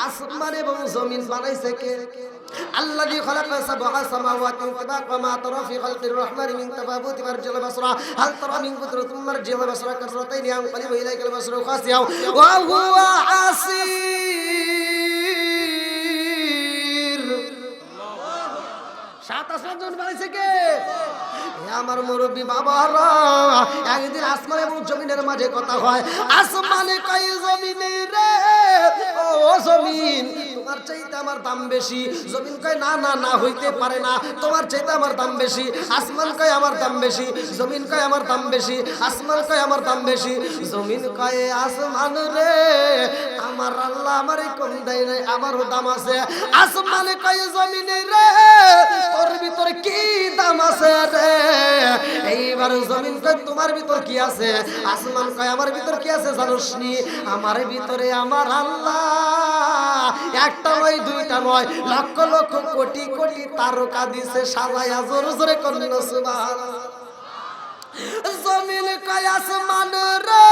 আসমান এবং জমিন বানাইছে কে? আল্লাযী খালাকা সাবআ সামাওয়াতি তিবাকা মা তারা ফি খালকির রহমানি মিন তাফাবুতি মারজিল বাসরা হাল তারা মিন কুদরাতিন মারজিল বাসরা কাসরাতাইন ইয়ানকালিবু ইলাইকাল বাসরু খাসিয়া ওয়া হুয়া আসীর। সাত আসমান জমিন বানাইছে কে? আমার মুরব্বী বাবারা, একদিন আসমান এবং জমিনের মাঝে কথা হয়। আসমানে কয় জমিনে রে, ও জমিন তোমার চাইতে আমার দাম বেশি। জমিন কয় না না না, হইতে পারে না, তোমার চাইতে আমার দাম বেশি। আসমান কয় আমার দাম বেশি, জমিন কয় আমার দাম বেশি। আসমান কয় আমার দাম বেশি, জমিন কয় আসমান রে আমার আল্লাহ আমারে কম দেয় নাই, আমারও দাম আছে। আসমানে কয় জমিনে রে তোর ভিতরে কি দাম আছে রে? এইবার জমিন কয় তোমার ভিতর কি আছে? আসমান কয় আমার ভিতর কি আছে জানোস নি? আমার ভিতরে আমার আল্লাহ একটা নয় দুইটা নয় লক্ষ লক্ষ কোটি কোটি তারকা দিছে সাজায়া, জোরে জোরে করলেন সুবহানাল্লাহ। জমিন কয় আসমান রে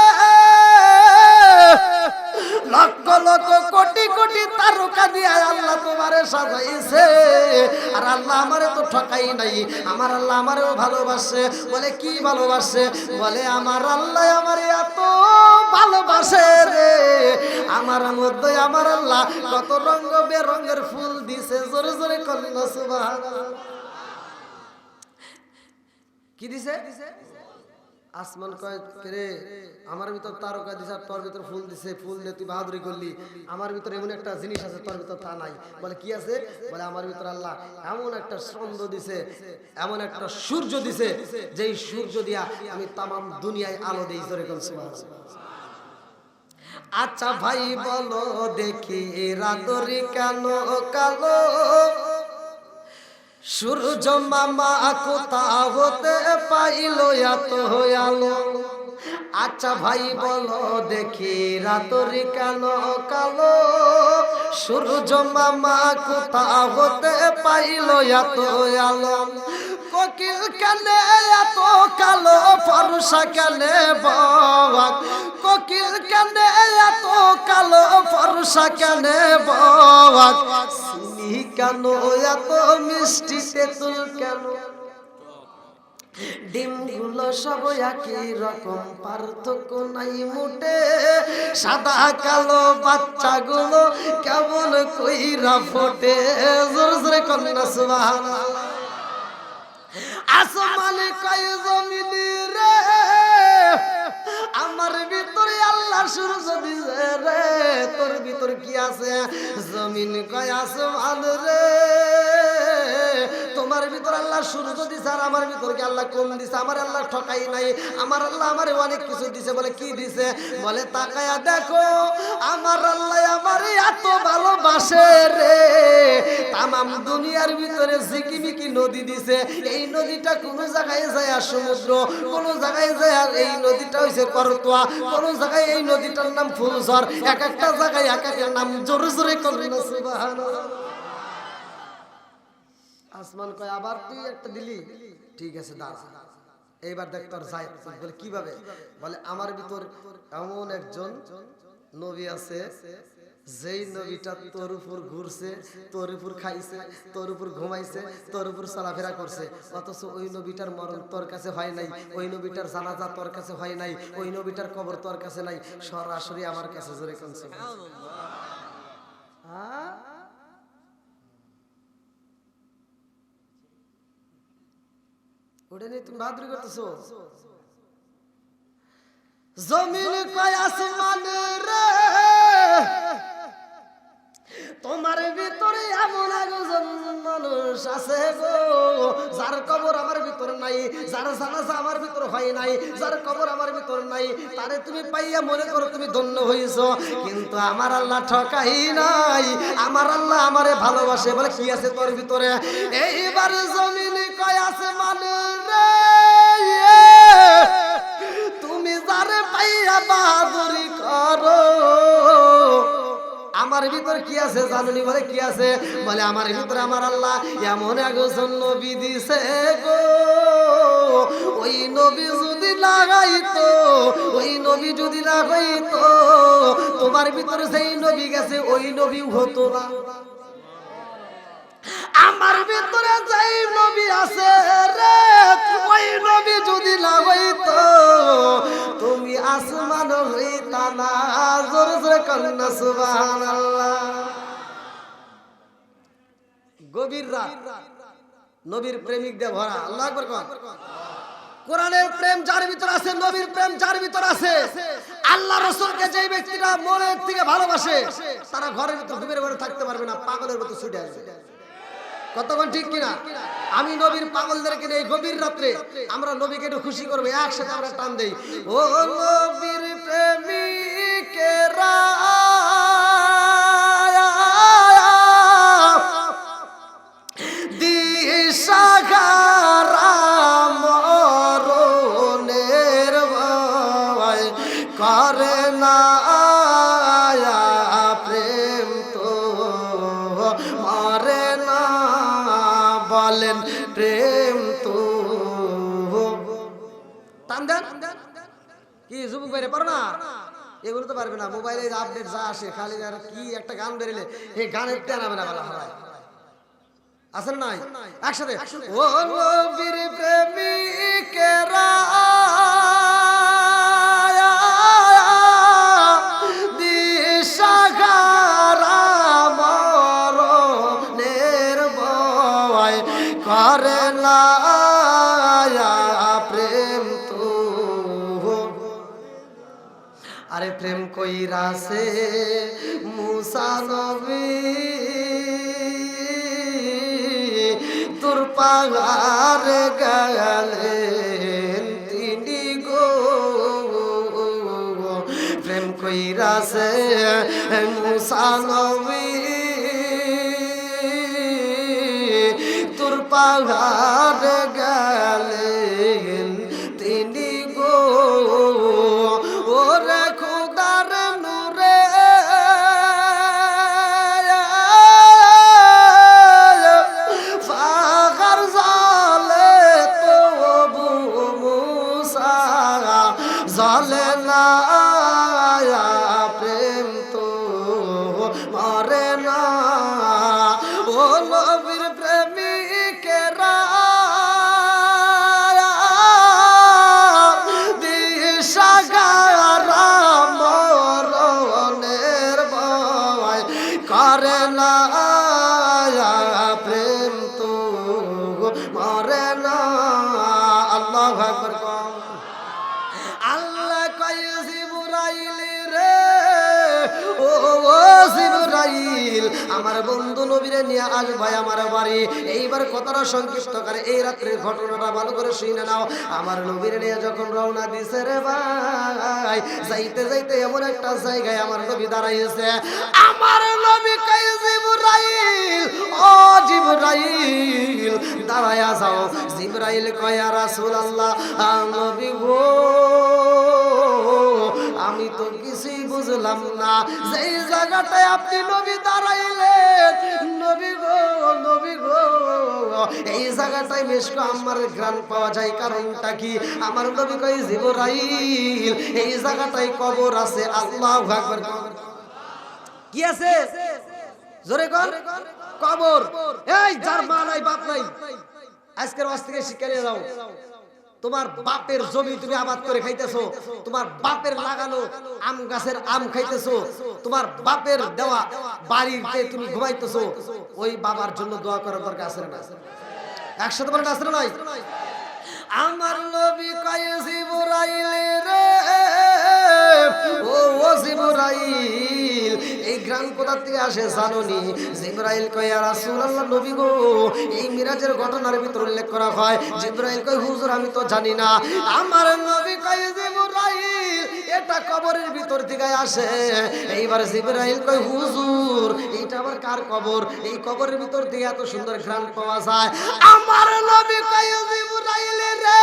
লক্ষ লক্ষ কোটি কোটি তারকা দিয়ে আল্লাহ তোমারে সাজাইছে, আর আল্লাহ আমারে তো ঠকাই নাই। আমার আল্লাহ আমারেও ভালোবাসে। বলে কি ভালোবাসে? বলে আমার আল্লাহ আমারে এত ভালোবাসে রে, আমার মধ্যে আমার আল্লাহ কত রঙ বেরঙের ফুল দিছে, জোরে জোরে করলেন সুবহানাল্লাহ। কি দিছে? আসমান কয় রে আমার ভিতর তারকা দিছে, তোর ভিতর ফুল দিছে, ফুল দিয়ে তুই বাহাদুরি করলি। আমার ভিতর এমন একটা জিনিস আছে তোর ভিতর তা নাই। বলে কি আছে? বলে আমার ভিতর আল্লাহ এমন একটা চন্দ্র দিছে, এমন একটা সূর্য দিছে, যেই সূর্য দিয়া আমি তামাম দুনিয়ায় আলো দেই। জোরে কোন সুবহানাল্লাহ। আচ্ছা ভাই বলো দেখি রাতরি কেন কালো? সূর্য মামা কোথা হতে পাইল এত আলো? আচ্ছা ভাই বলো দেখি রাতরি কেন কালো? সূর্য মামা কোথা হতে পাইল এত আলো? কোকিল কেনে এত কালো, ফর্সা কেনে বক? কোকিল কেনে এত কালো, ফর্সা কেনে বক? চিনি কেন এত মিষ্টি, তেঁতুল কেন? ডিমগুলো সব একই রকম, পার্থক্য নাই মোটে। সাদা কালো বাচ্চাগুলো কেমন কইরা ফোটে, জোরে জোরে কন্যা সুবহানাল্লাহ। আসমানে কয় জমিনে রে আমার ভিতরে আল্লাহ সূর্য দিছে রে, তোর ভিতর কি আছে? জমিন কয় আসমান রে তোমার ভিতর আল্লাহ সূর্য দিছে, আর আমার ভিতর কি আল্লাহ কম দিছে? আমার আল্লাহ ঠকাই নাই, আমার আল্লাহ আমারে অনেক কিছু দিছে। বলে কি দিছে? বলে তাকায়া দেখো আমার আল্লাহ আমারে এত ভালোবাসে রে, তামাম দুনিয়ার ভিতরে ঝিকিমিকি নদী দিছে। এই নদীটা কোন জায়গায় যায় সমুদ্র, কোন জায়গায় যায় এই নদীটা হইছে করতোয়া, কোন জায়গায় এই নদীটার নাম ফুলঝড়, এক একটা জায়গায় এক একটা নাম। জোরে জোরে করলেন সুবহানাল্লাহ। আসমান কয় আবার তুই একটা দিলি, ঠিক আছে দাঁড়া, এইবার দেখ তোর যায়। বলে কিভাবে? বলে আমার ভিতর এমন একজন নবী আছে, যেই নবীটা তোর উপর ঘুরছে, তোর উপর খাইছে, তোর উপর ঘুমাইছে, তোর উপর চলাফেরা করছে, অথচ ওই নবীটার মরণ তোর কাছে হয় নাই, ওই নবীটার জানাজা তোর কাছে হয় নাই, ওই নবীটার কবর তোর কাছে নাই, সরাসরি আমার কাছে। জোরে কোন সুবহানাল্লাহ। ওটা নিয়ে তুমি বাহাদুরি করতেছো? জমিন কয় আসমান রে তোমার ভিতরে এমন একজন মানুষ আছে গো, যার কবর আমার ভিতর নাই, যার জানাজা আমার ভিতর হয় নাই, যার কবর আমার ভিতর নাই, তারে তুমি পাইয়া মনে করো তুমি ধন্য হইছো। কিন্তু আমার আল্লাহ ঠকাই নাই, আমার আল্লাহ আমারে ভালোবাসে। বলে কি আছে তোর ভিতরে? এইবার জমিন কয় আসমান রে তুমি যারে পাইয়া বাহাদুরি করো, আমার ভিতর কি আছে জানুনি? বলে কি আছে? বলে আমার ভিতরে আমার আল্লাহ এমন একজন নবী দিছে গো, ওই নবী যদি লাগাইতো, ওই নবী যদি লাগাইতো, তোমার ভিতরে সেই নবী গেছে ওই নবী হতো না। আমার ভিতরে যেই নবী আছে রে, ওই নবী যদি লাগাইতো, তুমি আসমান হইতা না। জোরে জোরে কন্যা সুবহানাল্লাহ। গভীর রাত, নবীর প্রেমিকদের ভরা। আল্লাহু আকবার কোন। কোরআনের প্রেম যার ভিতর আছে, নবীর প্রেম যার ভিতর আছে, আল্লাহ রাসূলকে যেই ব্যক্তিরা মনের থেকে ভালোবাসে, তারা ঘরের ভিতর ঘুমের ঘরে থাকতে পারবে না, পাগলের মতো ছুটে আসবে। কতক্ষণ ঠিক কিনা? আমি নবীর পাগলদেরকে নিয়ে গভীর রাত্রে আমরা নবীকে একটু খুশি করবো, একসাথে আমরা টান দেই। ও নবীর প্রেমিকেরা দিশাহারা মরণের ভয় করে না, প্রেম তো মরে না, বলেন প্রেম তো। টান দেন কি যুবক বাইরে পারো না? এগুলো তো পারবে না। মোবাইলে আপডেট যা আসে খালি আর কি একটা গান বেরোলে এই গানের টানাবে না বলা হয়। আসেন নাই একসাথে। ও নবীর প্রেমিকেরা দিশাহারা মরণের ভয় করে না, প্রেম তো। আরে প্রেম কইরাছে মুসা নবী, তোর পাহাড়ে গেলেন তিনি গো। প্রেম কইরাছে মুসা নবী, তোর পাহাড়ে গেলেন তিনি গো। ওরে খোদার নূরে ফাগার জালে তবু মুসা জালে না, প্রেম তো মরে না। ও নবীর প্রেমিকেরা দিশাহারা মরণের ভয় করে না, প্রেম তো মরে না। আল্লাহু আকবার। আল্লাহ কয় জিবরাইল রে, ও জিবরাইল আমার বন্ধু নবীরে নিয়ে আসবে আমার বাড়ি। এইবার কথাটা সংক্ষিপ্ত করে এই রাত্রির ঘটনাটা ভালো করে শুনে নাও। আমার নবীরে নিয়ে যখন রওনা দিছে রে ভাই, যাইতে যাইতে এমন একটা জায়গায় আমার নবী দাঁড়াইছে। আমার নবী কয় জিবরাইল, ও জিবরাইল দাঁড়ায়া যাও। জিবরাইল কয় ইয়া রাসূলুল্লাহ, নবী গো আমি তো কিছুই বুঝলাম না, যেই জায়গাটায় আপনি নবী দাঁড়াইলেন, নবী গো নবী গো এই জায়গাটায় মেশকো আমার গ্রান পাওয়া যায়, কারণটা কি? আমার নবী কয় জিবরাইল এই জায়গাটায় কবর আছে। আল্লাহু আকবার। কি আছে? জোরে কর। কবর। এই যার মা নাই বাপ নাই, আজকের ওয়াজ থেকে শিক্ষা নিয়ে যাও। তোমার বাপের জমি তুমি আবাদ করে খাইতেছো, তোমার বাপের লাগানো আম গাছের আম খাইতেছো, তোমার বাপের দেওয়া বাড়িতে তুমি ঘুমাইতেছো, ওই বাবার জন্য দোয়া করার দরকার আছে না? একসাথে বলেন আছে না নাই? আমার নবী কয় জিবরাইল রে, ও জিবরাইল এই গ্রাম কোথা থেকে আসে জানোনি? জিবরাইল কয় ইয়া রাসূলুল্লাহ, নবী গো এই মিরাজের ঘটনার ভিতর উল্লেখ করা হয়। জিবরাইল কয় হুজুর আমি তো জানি না। আমার নবী কয় জিবরাইল এটা কবরের ভিতর থেকে আসে। এইবার জিবরাইল কয় হুজুর এটা আবার কার কবর? এই কবরের ভিতর থেকে এত সুন্দর ঘ্রাণ পাওয়া যায়। আমার নবী কয় জিবরাইল রে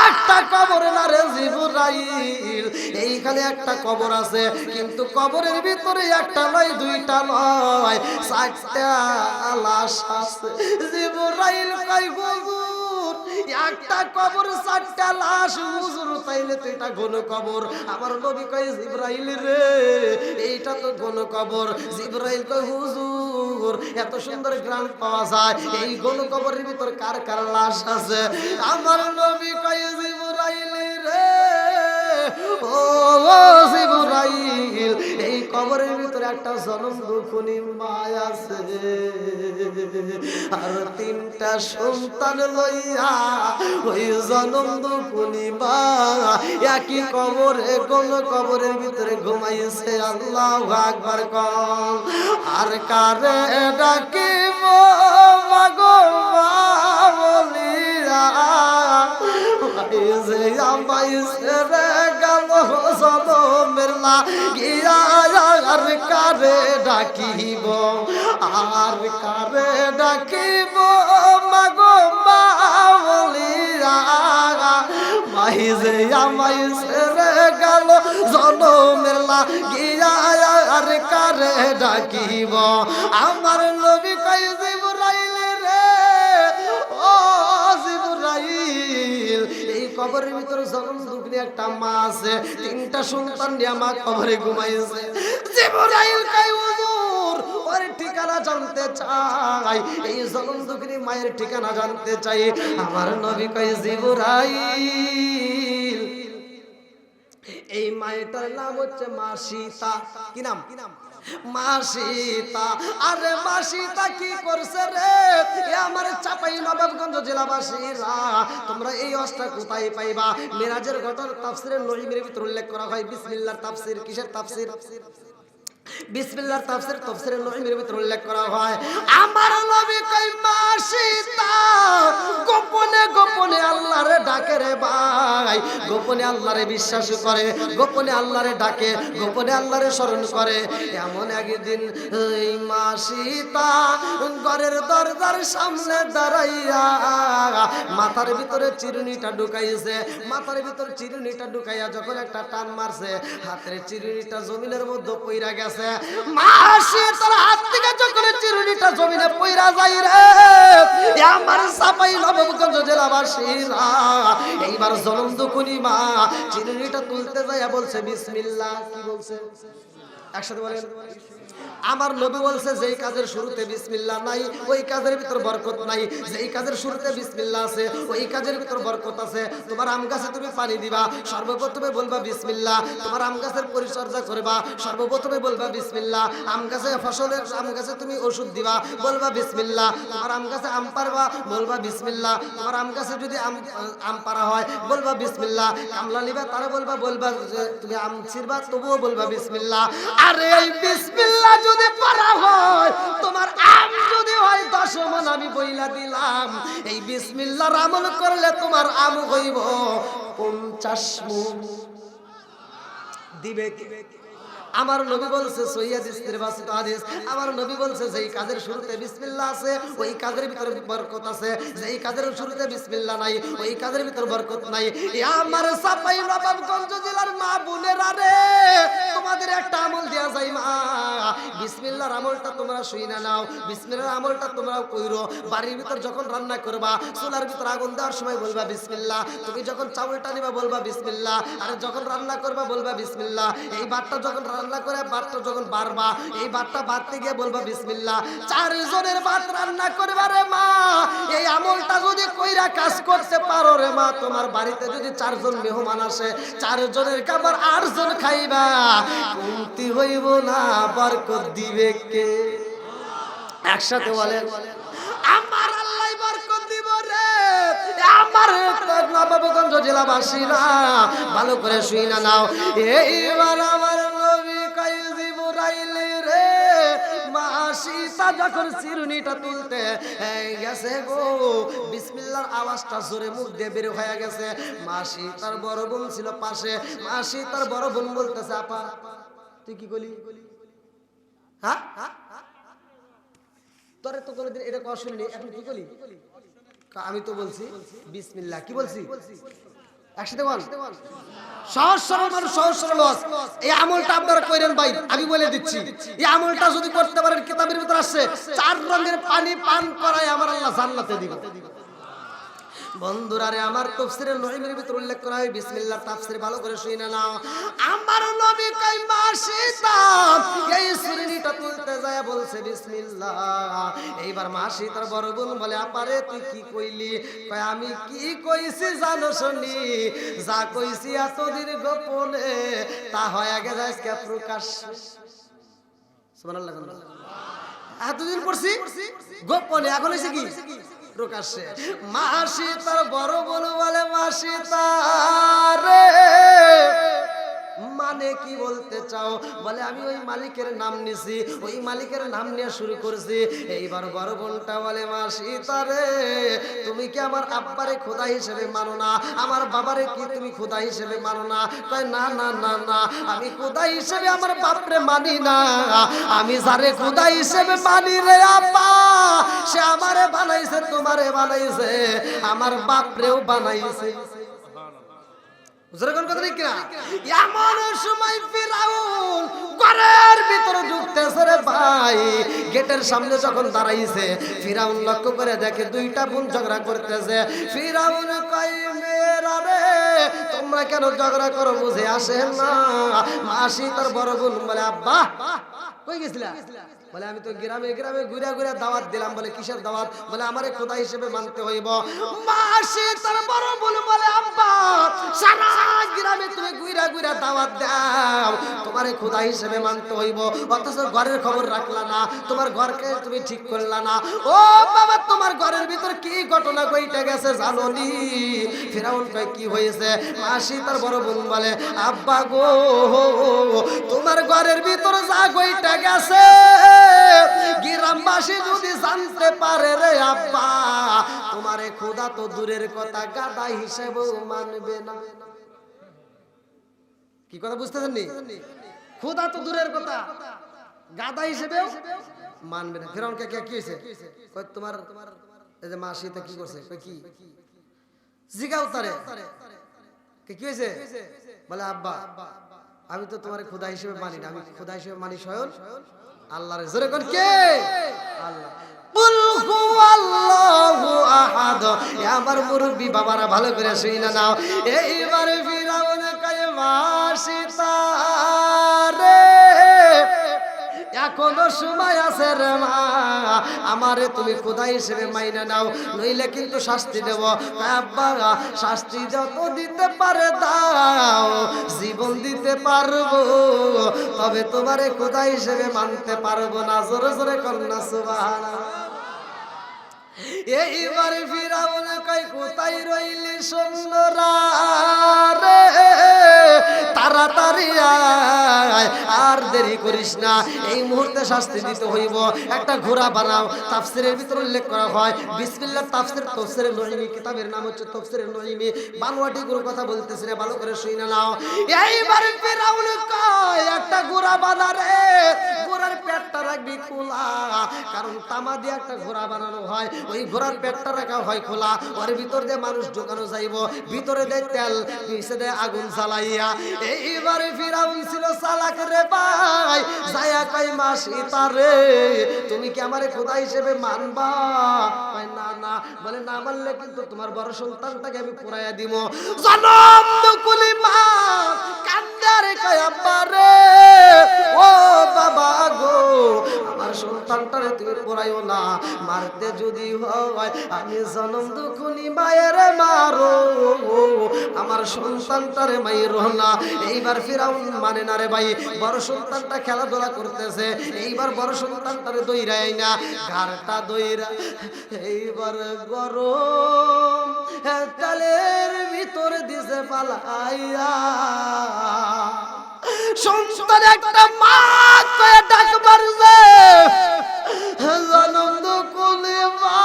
একটা কবর না রে জিবরাইল, এইখানে একটা কবর আছে, কিন্তু কবরের ভিতরে একটা নয় দুইটা নয় 4টা লাশ আছে। জিবরাইল কয় হুজুর একটা কবর 4টা লাশ হুজুর, তাইলে তো এটা ঘন কবর। আমার নবী কয় জিবরাইল রে এইটা তো ঘন কবর। জিবরাইল কয় হুজুর এত সুন্দর গ্রাম পাওয়া যায়, এই ঘন কবরের ভিতর কার কার লাশ আছে? আমার নবী কয় জিবরাইল রে ও জিবরাইল এই কবরের ভিতরে একটা জনম দুঃখনী মা আছে, আর 3টা সন্তান লইয়া ওই জনম দুঃখনী মা একই কবরে কোন কবরের ভিতরে ঘুমাইছে। আল্লাহু আকবার কর। আর কারে ডাকিব মাগো মা বলিয়া এই যে আমায় ছেড়ে গেল জনমের লাগিয়া, আর কারে ডাকিব, আর কারে ডাকিব মাগো মা বলিয়া মাই যে আমায় ছেড়ে গেল জনমের লাগিয়া, আর কারে ডাকিব। আমার নবী কয় জিবরাইল রে ও জিবরাইল এই কবরের ভিতরে জনম দুঃখী একটা মা আছে, 3টা সন্তান নিয়ে মা কবরে ঘুমাইছে। জিবরাইল কয় হুজুর ওর ঠিকানা জানতে চাই, এই জনম দুঃখী মায়ের ঠিকানা জানতে চাই। আমার নবী কয় জিবরাইল এই মায়েরটার নাম হচ্ছে মা সীতা। কি নাম? মা সীতা। আরে মা সীতা কি করছে রে? আমার চাপাই নবাবগঞ্জ জেলাবাসীরা তোমরা এই অষ্টা কোথায় পাইবা? মিরাজের ঘটনা তাফসিরে নঈমের ভিতর উল্লেখ করা হয়। বিসমিল্লাহর তাফসির। কিসের তাফসির? বিসমিল্লাহর তাফসির। তাফসিরে নঈমের ভিতর উল্লেখ করা হয় আমার নবী কয় মা সীতা গোপনে গোপনে আল্লাহরে ডাকে রে ভাই, গোপনে আল্লাহরে বিশ্বাস করে, গোপনে আল্লাহরে ডাকে, গোপনে আল্লাহরে স্মরণ করে। এমন একদিন এই মা সীতা ঘরের দরজার সামনে দাঁড়াইয়া মাথার ভিতরে চিরুনিটা ঢুকাইছে। মাথার ভিতর চিরুনিটা ঢুকাইয়া যখন একটা টান মারছে, হাতের চিরুনিটা জমিনের মধ্যে পইরা গেছে। মা সীতার হাত থেকে যখন চিরুনিটা জমিনে পইরা যায় রে, আমার চাপাই নবাবগঞ্জ জেলাবাসীরা এইবার জনম দুঃখী মা চিরুনিটা তুলতে যায় বলছে বিসমিল্লাহ। কি বলছে? একসাথে বলেন। আমার নবী বলছে যেই কাজের শুরুতে বিসমিল্লাহ নাই ওই কাজের ভিতর বরকত নাই, যেই কাজের শুরুতে বিসমিল্লাহ আছে ওই কাজের ভিতর বরকত আছে। তোমার আম গাছে তুমি পানি দিবা, সর্বপ্রথমে বলবা বিসমিল্লাহ। তোমার আম গাছের পরিচর্যা করবা, সর্বপ্রথমে বলবা বিসমিল্লাহ। আম গাছে ফসলের আম গাছে তুমি ওষুধ দিবা, বলবা বিসমিল্লাহ। তোমার আম গাছে আম পারবা, বলবা বিসমিল্লাহ। তোমার আম গাছে যদি আম পারা হয় বলবা বিসমিল্লাহ। কামলা নিবা তারা বলবা তুমি আম ছিড়বা তবুও বলবা বিসমিল্লাহ। আরে এই বিসমিল্লাহ যদি পারা হয়, তোমার আম যদি হয় 10 মণ, আমি বইলা দিলাম এই বিসমিল্লাহর আমল করলে তোমার আম হইব 50 মণ। দিবে কি? আমার নবী বলছে সহিহ হাদিসের বাসিত হাদিস, আমার নবী বলছে যেই কাজের শুরুতে বিসমিল্লাহ আছে ওই কাজের ভিতরে বরকত আছে, যেই কাজের শুরুতে বিসমিল্লাহ নাই ওই কাজের ভিতরে বরকত নাই। আমার চাপাই নবাবগঞ্জ জেলার মা বোনেরা রে, তোমাদের একটা আমল দেয়া যায় মা, বিসমিল্লাহর আমলটা তোমরা শুইনা নাও। বিসমিল্লাহর আমলটা তোমরা কইরো। বাড়ির ভিতর যখন রান্না করবা, চুলার ভিতর আগুন দেওয়ার সময় বলবা বিসমিল্লাহ। তুমি যখন চাউলটা নিবা বলবা বিসমিল্লাহ। আর যখন রান্না করবা বলবা বিসমিল্লাহ। এই বাটটা যখন রান্না করে বাটটা যখন বাড়বা, এই বাটটা বাড়তে গিয়ে বলবা বিসমিল্লাহ। 4 জনের ভাত রান্না করবা রে মা, এই আমলটা যদি কইরা কাজ করতে পারো রে মা, তোমার বাড়িতে যদি 4 জন মেহমান আসে, 4 জনের খাবার 8 জন খাইবা, কমতি হইব না, বরকত দিবে কে? একসাথে বলেন আমার আল্লাহ বরকত দিব রে। আমার নবাবগঞ্জ জেলাবাসীরা ভালো করে শুইনা নাও। এইবার আমার নবী কয় জিবরাইল রে, মা সীতা যখন চিরুনিটা তুলতে গেছে গো, বিসমিল্লাহর আওয়াজটা জোরে মুখ দিয়ে বের হয়ে গেছে। মা সীতার বড় বোন ছিল পাশে। মা সীতার বড় বোন বলতেছে আপা তুই কি বলি? হ্যাঁ তোরে তো কোনোদিন এটা কথা শুনিনি, এখন কি বলি? আমি তো বলছি বিসমিল্লাহ। কি বলছি? একসাথে বল। সহজ সরল মানুষ, সহজ সরল এই আমলটা আপনারা করেন ভাই, আমি বলে দিচ্ছি। এই আমলটা যদি করতে পারেন, কিতাবের ভিতর আছে 4 রঙের পানি পান করায় আমার আল্লাহ জান্নাতে দিব। বন্ধুরা রে আমার তাফসীরে নঈমের ভিতর উল্লেখ করা হয় বিসমিল্লাহ তাফসীর ভালো করে শুনে নাও আমার নবী কই মাসিতা এই সুরিটা তুলতে যায় বলছে বিসমিল্লাহ এইবার মাসি তার বড় বোন বলে আপারে তুই কি কইলি কয় আমি কি কইছি জানো শুনি যা কইছি এতদিন গোপনে তা হয়ে গেছে আজকে প্রকাশ সুবহানাল্লাহ এতদিন পড়ছি গোপনে এখন হইছে কি প্রকাশ্যে মাসি তার বড় বোন বলে মাসি তারে মানে কি বলতে চাও বলে আমি ওই মালিকের নাম নিছি ওই মালিকের নাম নিয়ে শুরু করছি এইবার বড় বোনটা বলে মাসি তারে তুমি কি আমার আব্বারে খোদা হিসেবে মানো না আমার বাবারে কি তুমি খোদা হিসেবে মানো না কয় না না না না আমি খোদা হিসেবে আমার বাপরে মানি না আমি যারে খোদা হিসেবে মানি রে আব্বা সে আমারে বানাইছে তোমারে বানাইছে আমার বাপরেও বানাইছে জোরে কোন কথা ঠিক না এমন সময় ফিরাউন ঘরের ভিতরে ঢুকতেছে রে ভাই গেটের সামনে যখন দাঁড়াইছে ফিরাউন লক্ষ্য করে দেখে দুইটা বোন ঝগড়া করতেছে ফিরাউন কই মেয়েরা রে তোমরা কেন ঝগড়া করো বুঝে আসে না মাসি তার বড় বোন বলে আব্বা কই গেছিলা বলে আমি তো গ্রামে গ্রামে ঘুরে ঘুরে দাওয়াত দিলাম বলে কিসের দাওয়াত বলে আমারে খোদা হিসেবে মানতে হইব মাসি তার বড় বোন বলে আব্বা সারা গ্রামে তুমি ঘুরে ঘুরে দাওয়াত দাও তোমারে খোদা হিসেবে মানতে হইব অথচ ঘরের খবর রাখলা না তোমার ঘরকে তুমি ঠিক করলা না ও বাবা তোমার ঘরের ভিতর কি ঘটনা কইটা গেছে জানো নি ফিরাউন কয় কি হয়েছে মাসি তার বড় বোন বলে আব্বা গো তোমার ঘরের ভিতর যা কইটা গেছে গ্রামবাসী যদি জানতে পারে রে আব্বা তোমারে খোদা তো দূরের কথা গাদা হিসেবেও মানবে না কি কথা বুঝতেছেন নি খোদা তো দূরের কথা গাদা হিসেবেও মানবে না ফিরাউন কে কি হইছে কই তোমার এই যে মাসি তা কি করছে কই কি জিগাও তারে কি হইছে বলে আব্বা আমি তো তোমারে খোদা হিসেবে মানি না আমি খোদা হিসেবে মানি স্বয়ং আল্লাহর জোরে কোন কে আল্লাহ কুল হুয়াল্লাহু আহাদ আমার মুরব্বি বাবারা ভালো করে শুইনা নাও এইবার ফিরাউন কয় মাসি তারে এখনো সময় আছে রে মা আমারে তুমি খোদা হিসেবে মাইনা নাও নইলে কিন্তু শাস্তি দেব আব্বা শাস্তি যত দিতে পারে দাও জীবন দিতে পারবো তবে তোমারে খোদা হিসেবে মানতে পারবো না জোরে জোরে কন্যা সুবহানাল্লাহ এইবারে ফিরাউন কই কোথায় রইলি সুন্দরা রে তাড়াতাড়ি আয় আর দেরি করিস না এই মুহূর্তে শাস্তি দিতে হইব একটা ঘোড়া বানাও তাফসীরের ভিতর উল্লেখ করা হয় বিসমিল্লাহ তাফসীর তাফসীরে নঈমি কিতাবের নাম হচ্ছে তাফসীরে নঈমি বানোয়াটি গুলো কথা বলতেছে রে ভালো করে শুনে নাও এইবারে ফিরাউন কই একটা ঘোড়া বানা রে ঘোড়ার পেটটা রাখবি খোলা কারণ তামা দিয়ে একটা ঘোড়া বানানো হয় ওই ঘোড়ার পেটটা রাখা হয় খোলা ওর ভিতর দিয়ে মানুষ ঢোকানো যাইব ভিতরে দেয় তেল নিচে দেয় আগুন জ্বালাইয়া এইবারে ফিরাউন ছিল চালাক রে ভাই যায়া কই মাসি তারে তুমি কি আমারে খোদা হিসেবে মানবা কই না না বলে না মানলে কিন্তু তোমার বড় সন্তানটাকে আমি পুরাইয়া দিব জনম দুকুলি মা কান্দারে কই আব্বা রে ও বাবা গো আমার সন্তানটারে তুমি পুরাইও না মারতে যদি হয় আমি জনম দুকুলি মায়ের মারো আমার সন্তানটারে মাইরো না এইবার ফিরাউন মানে না রে ভাই বড় সন্তানটা খেলাধুলা করতেছে এইবার বড় সন্তানটারে দইরাই না ঘাড়টা দইরা এইবার গরম তালের ভিতর দিছে পালাইয়া সন্তান একটা মা কয়ে ডাক মারছে জনম দুকুলি মা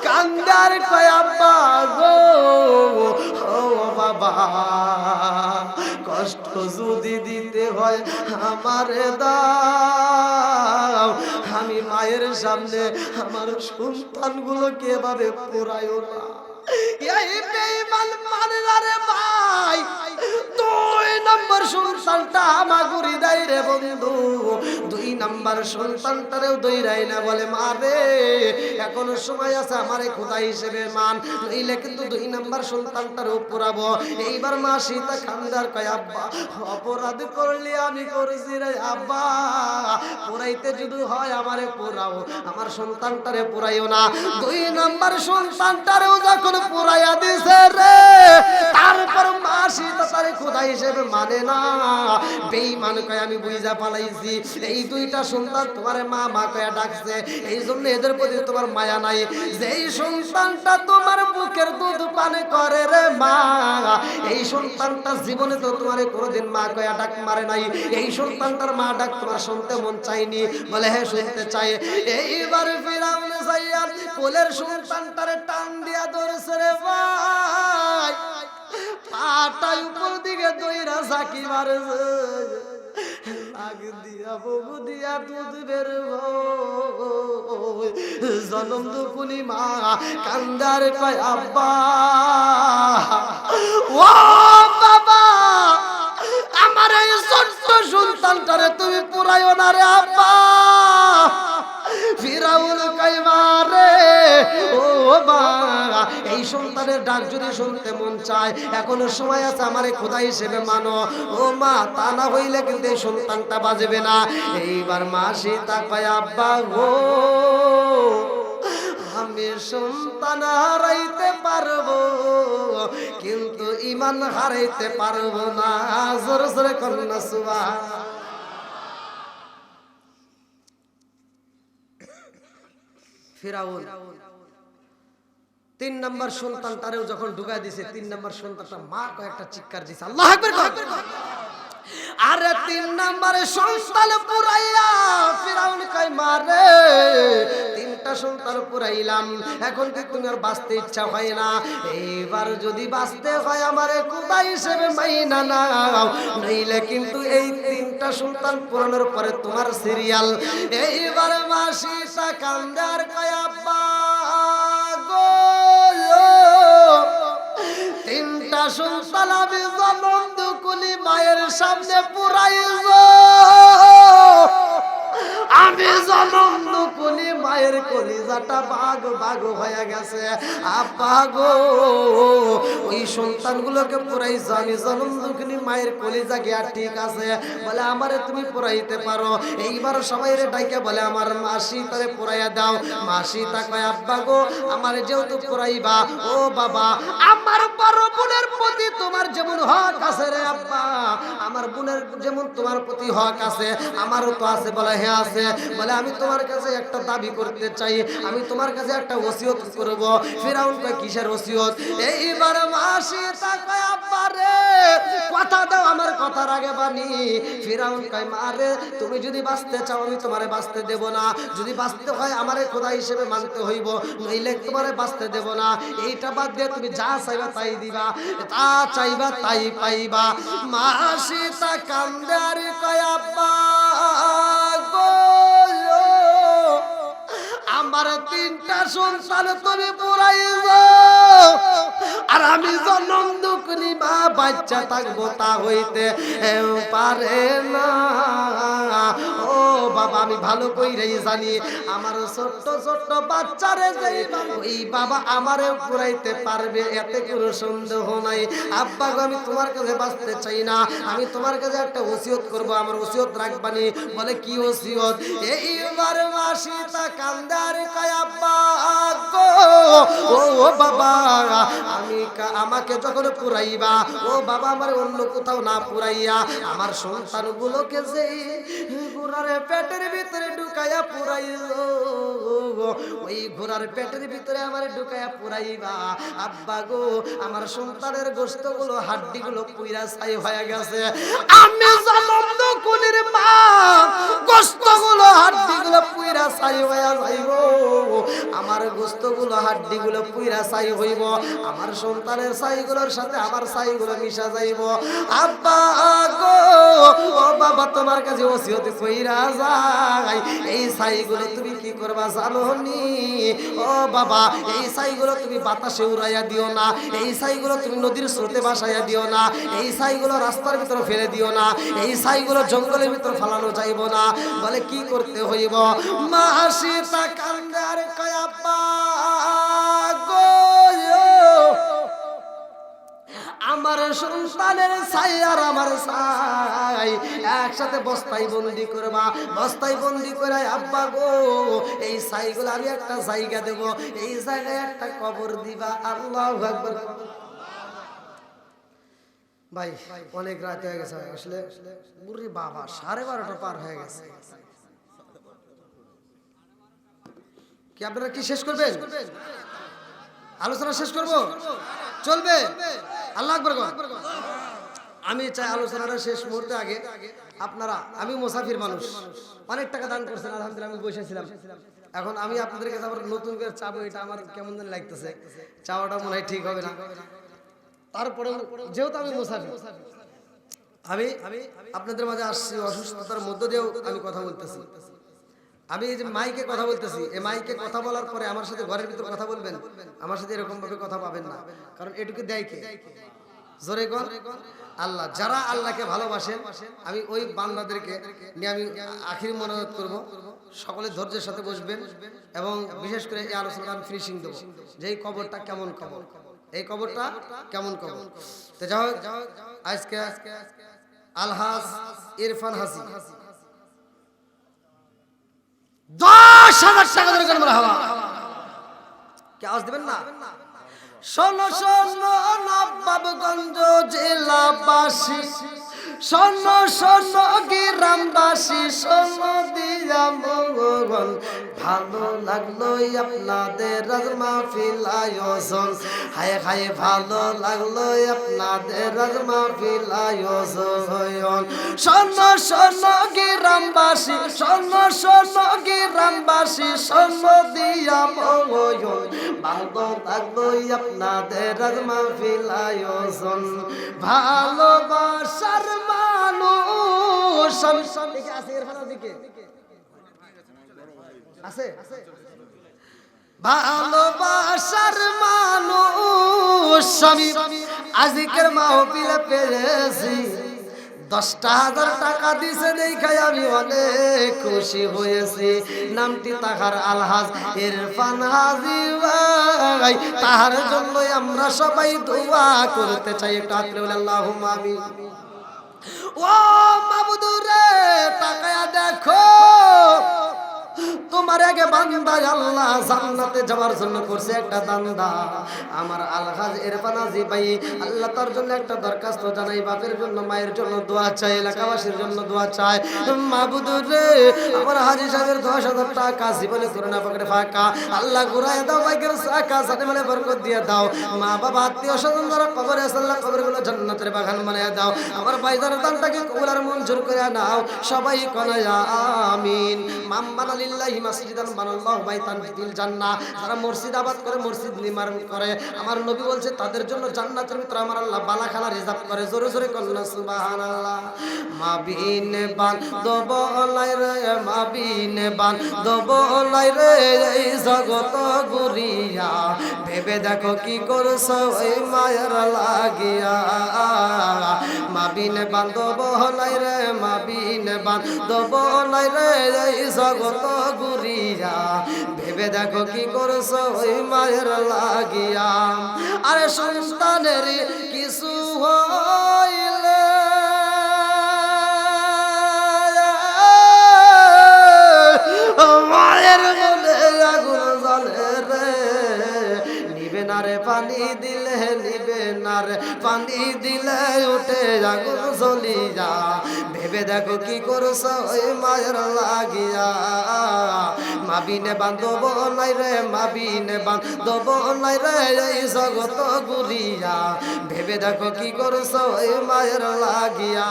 কান্দার কয় আব্বা গো ও বাবা কষ্ট যদি দিতে হয় আমারে দাও আমি মায়ের সামনে আমার সন্তানগুলোকে এভাবে পোড়াইও না এই বেঈমান মানে রে ভাই তুই নম্বর সন্তানটা আমাগুরি দেয় রে বন্ধু, 2 নম্বর সন্তানটারেও দইরাই না, বলে মা রে এখনো সময় আছে, আমারে খোদা হিসেবে মান, নইলে কিন্তু 2 নম্বর সন্তানটারও পোড়াবো। এইবার মা সীতা কান্দার কয় আব্বা অপরাধ করলি আমি করেছি রে আব্বা, পোড়াইতে যদি হয় আমারে পোড়াও, আমার সন্তানটারে পোড়াইও না। 2 নম্বর সন্তানটারেও যখন পোড়াইয়া দিছে রে, তারপর মা সীতা তারে খোদা হিসেবে মানে না, বেঈমান কয় আমি বুঝা পালাইছি, এই 2টা সন্তান তোমার মা মা কয়া ডাকছে, এই জন্য এদের প্রতি তোমার মায়া নাই। যেই সন্তানটা তোমার বুকের দুধ পান করে রে মা, এই সন্তানটা জীবনে তো তোমারে কোনোদিন মা কয়া ডাক মারে নাই, এই সন্তানটার মা ডাক তোমার শুনতে মন চাইনি, বলে হ্যাঁ শুনতে চাই। এইবার ফিরাউন যাইয়া কোলের সন্তানটারে টান দিয়া ধরছে রে ভাই, পাটা উপর দিকে দইরা ঝাঁকি মারছে, লাগ দিয়া বুকু দিয়া দুধ বের জনম দুকুনি মা কান্দার কয় আব্বা ও বাবা, আমার এই ছোট্ট সন্তানটারে তুমি পুরাইও না রে আব্বা। ফিরাউন কয় মারে ও বাবা, এই সন্তানের ডাক যদি শুনতে মন চায় এখনো সময় আছে, আমারে খোদা হিসেবে মানো ও মা, তা না হইলে কিন্তু এই সন্তানটা বাজবে না। এইবার মা সীতা কয় আব্বা গো আমি সন্তান হারাইতে পারবো কিন্তু ঈমান হারাইতে পারবো না, জোরে জোরে কন্যা সুবহান। ফিরাউন 3 নম্বর সন্তানটারেও যখন ঢুকাই দিছে, 3 নম্বর সন্তানটা মা কয়েকটা চিৎকার দিছে, আল্লাহু আকবার। আরে 3 নম্বরে সন্তান পুরাইয়া ফিরাউন কয় মারে 3টা সন্তান পুরাইলাম, এখন কি তুমি আর বাঁচতে ইচ্ছা হয় না? এইবার যদি বাঁচতে হয় আমারে খোদা হিসেবে মাইনা নাও, নইলে কিন্তু এই 3টা সন্তান পুরানোর পরে তোমার সিরিয়াল। এইবার মা সীতা কান্দার কয় আব্বা গো 3টা সন্তান আমি জনম দুকুলি মায়ের সামনে পুরাইব, আমি জনম দুকুলি মায়ের কলিজাটা বাগ বাগ হয়ে গেছে আব্বা গো, ওই সন্তানগুলোকে পুরাইছ, আমি জনম দুকুলি মায়ের কলিজা গিয়া ঠিক আছে, বলে আমারে তুমি পুরাইতে পারো। এইবার সবাই রে ডাইকে বলে আমার মা সীতারে পুরাইয়া দাও। মা সীতা কয় আব্বা গো আমারে যেহেতু পুরাইবা, ও বাবা আমার বড় বোনের প্রতি তোমার যেমন হক আছে রে আব্বা, আমার বোনের যেমন তোমার প্রতি হক আছে আমারও তো আছে, বলে হ্যাঁ আছে, বলে আমি তোমার কাছে একটা দাবি করতে চাই, আমি তোমার কাছে একটা ওসিয়ত করব। ফিরাউন কয় কিসের ওসিয়ত? এইবার মা সীতা কয় আব্বা রে কথা দাও আমার কথার আগে বাণী। ফিরাউন কয় মা রে তুমি যদি বাঁচতে চাও আমি তোমারে বাঁচতে দেব না, যদি বাঁচতে হয় আমারে খোদা হিসেবে মানতে হইব, নইলে তোমারে বাঁচতে দেব না। এইটা বাদ দিয়ে তুমি যা চাইবা তাই দিবা, তা চাইবা তাই পাইবা। মা সীতা কান্দে আর কয় আব্বা গো আমার 3টা সন্তান তুমি পুরাইব, আর আমি জনম দুকুনি মা বাচ্চা থাকবো তা হইতে পারে না। ও বাবা আমি ভালো কইরাই জানি আমার ছোট্ট ছোট্ট বাচ্চারে যাই ওই বাবা আমারে পুরাইতে পারবে, এতে কোনো সন্দেহ নাই। আব্বা গো আমি তোমার কাছে বাঁচতে চাই না, আমি তোমার কাছে একটা ওসিয়ত করব, আমার ওসিয়ত রাখবানি। বলে কি ওসিয়ত? এইবার মা সীতা কান্দার কয় আব্বা গো ও বাবা আমাকে যখন পুরাইবা, ও বাবা আমার অন্য কোথাও না পুরাইয়া আমার সন্তানগুলোকে যে ঘোড়ার পেটের ভিতরে ঢুকাইয়া পুরাইল, ওই ঘোড়ার পেটের ভিতরে আমার ঢুকাইয়া পুরাইবা। আব্বা গো আমার সন্তানের গোশতগুলো হাড্ডিগুলো পুইরা ছাই হয়ে গেছে, আমি জনম দুকুনির মা গোশতগুলো হাড্ডিগুলো পুইরা পুইরা ছাই হইয়া যাইব, আমার গোশতগুলো হাড্ডিগুলো পুইরা ছাই হইব, আমার সন্তানের ছাইগুলোর সাথে আমার ছাইগুলো মিশা যাইব। আব্বা গো, ও বাবা, তোমার কাছে ওসিয়ত কইরা যাই, এই ছাইগুলো তুমি কি করবা জানো নি? ও বাবা, এই ছাইগুলো তুমি বাতাসে উড়াইয়া দিও না, এই ছাইগুলো তুমি নদীর স্রোতে ভাসাইয়া দিও না, এই ছাইগুলো রাস্তার ভিতরে ফেলে দিও না, এই ছাইগুলো জঙ্গলের ভিতরে ফালানো যাইব না। বলে কি করতে হইব? মা সীতা কান্দে আর কয় আব্বা গো, আমার সন্তানের ছাই আর আমার ছাই একসাথে বস্তায় বন্দি করবা, বস্তায় বন্দি করে আব্বা গো এই ছাইগুলো আমি একটা জায়গা দেব, এই জায়গায় একটা কবর দিবা। আল্লাহু আকবার। ভাই অনেক রাত হয়ে গেছে, আসলে বুড়ি বাবা 12:30 পার হয়ে গেছে। কি আপনারা কি শেষ করবেন? আলোচনা শেষ করব? চলবে? আল্লাহু আকবার। আমি চাই আলোচনাটা শেষ মুহূর্তে আগে আপনারা, আমি মুসাফির মানুষ, অনেক টাকা দান করছেন আলহামদুলিল্লাহ, আমি বসেছিলাম। এখন আমি আপনাদের কাছে আবার নতুন করে চাবো, এটা আমার কেমন যেন লাগতেছে, চাওয়াটা মনে হয় ঠিক হবে না। তারপরে যেহেতু আমি মুসাফির, আমি আপনাদের মাঝে আসছি, অসুস্থতার মধ্য দিয়েও আমি কথা বলতেছি। আমি এই যে মাইকে কথা বলতেছি, এই মাইকে কথা বলার পরে আমার সাথে ঘরের ভিতর কথা বলবেন, আমার সাথে এরকম ভাবে কথা পাবেন না, কারণ এটুকু দেয় কে? জোরে কোন আল্লাহ। যারা আল্লাহকে ভালোবাসেন, আমি ওই বান্দাদেরকে নিয়ে আমি আখির মনোনীত করব, সকলে ধৈর্যের সাথে বসবেন এবং বিশেষ করে এই আলোচনাটা আমি ফিনিশিং দেবো যে এই কবরটা কেমন কবর, এই কবরটা কেমন কবর। তো যাই হোক, আজকে আলহাজ ইরফান হাজি 10,000 টাকা ধরে করবেন। হাওয়া কি আওয়াজ দিবেন না? শোনো শোনো নবাবগঞ্জ জেলাবাসী, শোনো শোনো গ্রামবাসী, শোনো দিয়া মগন, ভালো লাগলো আপনাদের রাজ মাহফিল আয়োজন, হায় হায় ভালো লাগলো আপনাদের রাজ মাহফিল আয়োজন। শোনো শোনো গ্রামবাসী, শোনো শোনো গ্রামবাসী, শোনো দিয়া মগন, ভালো লাগলো আপনাদের রাজ মাহফিল আয়োজন। ভালোবাসার মানুষ আছে, ভালোবাসার মানুষ আমি আজকের মাহফিলে পেয়েছি। 10,000 টাকা দিছে দেখাই আমি অনেক খুশি হয়েছি। নামটি তাহার আলহাজ ইরফান হাজি ভাই, তাহার জন্য আমরা সবাই দোয়া করতে চাই। একটু হাত তুলে আল্লাহুম্মা আমিন। ও মাবুদ রে, তাকায়া দেখো, তোমার আগে বান্দা আল্লাহ জান্নাতে যাওয়ার জন্য করছে একটা দান্দা। আমার আলহাজ ইরফান হাজি ভাই, আল্লাহ তার জন্য একটা দরখাস্ত জানাই, বাপের জন্য মায়ের জন্য দোয়া চাই, এলাকাবাসীর জন্য দোয়া চাই। মাবুদ রে, আমার হাজি সাহেবের 10,000 টাকা জীবনে করোনা পকেটে ফাঁকা, আল্লাহ ঘুরায় দাও, বাইকের চাকা সাথে মানে বরকত দিয়ে দাও। মা বাবা আত্মীয় স্বজন যারা কবরে আছে, আল্লাহ কবরগুলো জান্নাতের বাগান বানিয়ে দাও। আমার ভাইজানের দানটাকে কবুল আর মঞ্জুর করে নাও, সবাই কোনা আমিন। মাম্মানা লিল্লাহি মাসজিদান বানাল্লাহু বাইতান ফিল জান্নাহ, যারা মসজিদ আবাদ করে, মসজিদ নির্মাণ করে, আমার নবী বলছে তাদের জন্য জান্নাতের ভিতরে আমার আল্লাহ বালাখানা রিজার্ভ করে। জোরে জোরে কন্যা সুবহানাল্লাহ। মাবিন বান্ধব লাই রে, মাবিন বান্ধব লাই রে, এই জগত ঘুরিয়া ভেবে দেখো কি করছো ওই মায়ের লাগিয়া। মাবিন বান্ধব লাই রে, মাবিন বান্ধব লাই রে, এই জগত ঘুরিয়া ভেবে দেখো কি করছো ওই মায়ের লাগিয়া। আরে সন্তানের কিছু হইলে মায়ের মনে আগুন জ্বলে রে, নিবে না রে পানি দিলে, নিবে না রে পানি দিলে উঠে আগুন জ্বলি যা। ভেবে দেখো কি করছো ওই মায়ের লাগিয়া। মাবিনে বান্ধব নাই রে, মাবিনে বান্ধব নাই রে, এই জগত ঘুরিয়া ভেবে দেখো কি করছো ওই মায়ের লাগিয়া।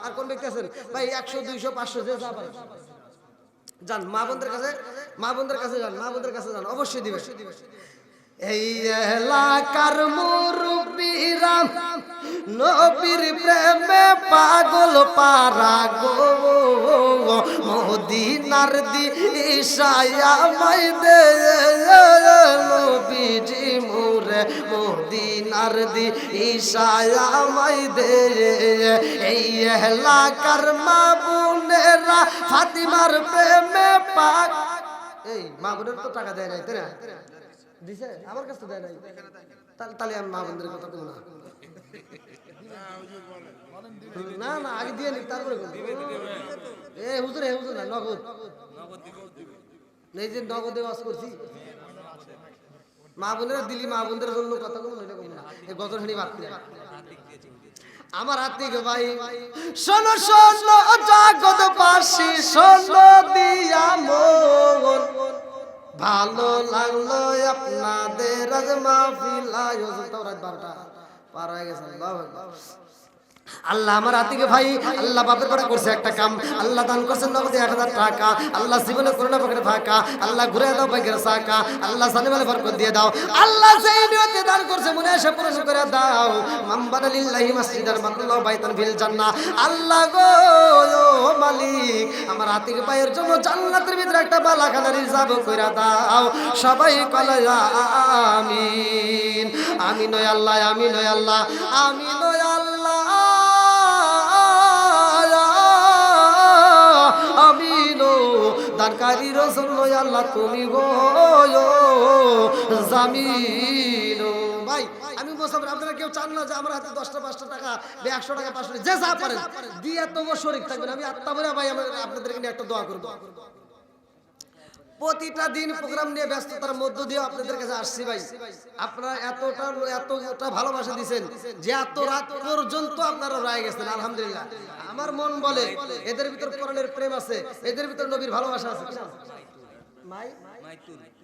আর কোন ব্যক্তি আছেন ভাই? 100, 200, 500 যে যা পারে যান মা বোনদের কাছে, মা বোনদের কাছে যান, মা বোনদের কাছে যান, অবশ্যই দিবে। এই এলাকার মুরব্বীরা নবীর প্রেমে পাগল পারা গো, মদিনার দিশায়া মাই দে নবীজি মোরে, মদিনার দিশায়া মাই দে। এই এলাকার মা বোনেরা ফাতিমার প্রেমে পাগ, এই মা বোনের তো টাকা দেয় নাই তাই না? দিছে আমার কাছে দেয় নাই, তাহলে আমি মা বোনদের কথা বলবো না। না না আগে দিয়ে নি তারপরে এ হুজুর, হে হুজুর না, নগদ এই যে নগদে ওয়াজ করছি, মা বোনেরা দিলি মা বোনদের জন্য কথা বলবো না, এরকম না। এই গতখানি বাদ করে আমার আত্মীয় ভাই শোনো শোনো জগৎবাসী শোনো দিয়া মন, ভালো লাগলো আপনাদের আজ মাহফিল আয়োজন। তো রাত 12টা পার হয়ে গেছে। আল্লাহ আমার আতিকে ভাই আল্লাহ বাপের পরে করছে একটা কাম, আল্লাহ দান করছেন নগদে 1000 টাকা, আল্লাহ জীবনে করোনা পকেটে ফাঁকা, আল্লাহ ঘুরে দাও বাইকের সাকা, আল্লাহ সানিমালে বরকত দিয়ে দাও, আল্লাহ যেই নিয়তে দান করছে মনে এসে পূরণ করে দাও। মামবানা লিল্লাহি মাসজিদার মাল্লাহু বাইতান ফিল জান্নাহ। আল্লাহ গো ও মালিক আমার আতিকে ভাইয়ের জন্য জান্নাতের ভিতরে একটা বালাখানা রিজার্ভ কইরা দাও। সবাই কলে আমিন, আমিন ও আল্লাহ, আমিন ও আল্লাহ, আমিন ও আল্লাহ, দানকারী রসুল আল্লাহ তুমি গো জামিন। ভাই আমি মোসাফির, আপনারা কেউ চান না যে আমার হাতে 10টা 5টা টাকা 100 টাকা 500 যে যা পারেন দিয়ে তো শরীক থাকবেন। আমি আত্মা বলে ভাই আপনাদেরকে নিয়ে একটা দোয়া করবো। প্রতিটা দিন প্রোগ্রাম নিয়ে ব্যস্ততার মধ্য দিয়ে আপনাদের কাছে আসছি ভাই, আপনারা এতটা ভালোবাসা দিয়েছেন যে এত রাত পর্যন্ত আপনারা রয়ে গেছেন। আলহামদুলিল্লাহ আমার মন বলে এদের ভিতর কোরআনের প্রেম আছে, এদের ভিতর নবীর ভালোবাসা আছে।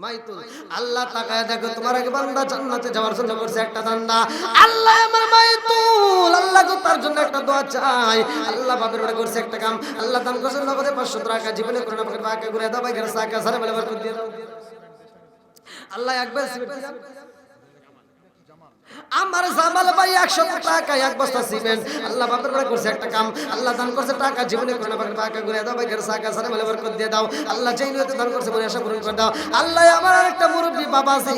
মাইতুল আল্লাহ তাকায় দেখো তোমার এক বান্দা জান্নাতে যাওয়ার জন্য করছে একটা দান্দা, আল্লাহ আমার মাইতুল আল্লাহ গো তার জন্য একটা দোয়া চাই। আল্লাহ বাপের বাড়ি করছে একটা কাম, আল্লাহ দান করছে নগদে 500 টাকা, জীবনে করোনা পকেট ফাঁকা করে দাও ভাই, ঘরে সাকা সারা বলে বরকত দিয়ে দাও। আল্লাহ একবার আমার জামাল ভাই 100 টাকা এক বস্তা সিমেন্ট, আল্লাহ বাপের বাড়ি করছে একটা কাম, আল্লাহ দান করছে টাকা, জীবনে করোনা পকেট ফাঁকা করে দাও ভাই, ঘরে সাকা সারা বলে বরকত দিয়ে দাও। আল্লাহ যেই নিয়তে দান করছে বলে আশা পূরণ করে দাও। আল্লাহ আমার একটা মুরব্বী বাবা আছে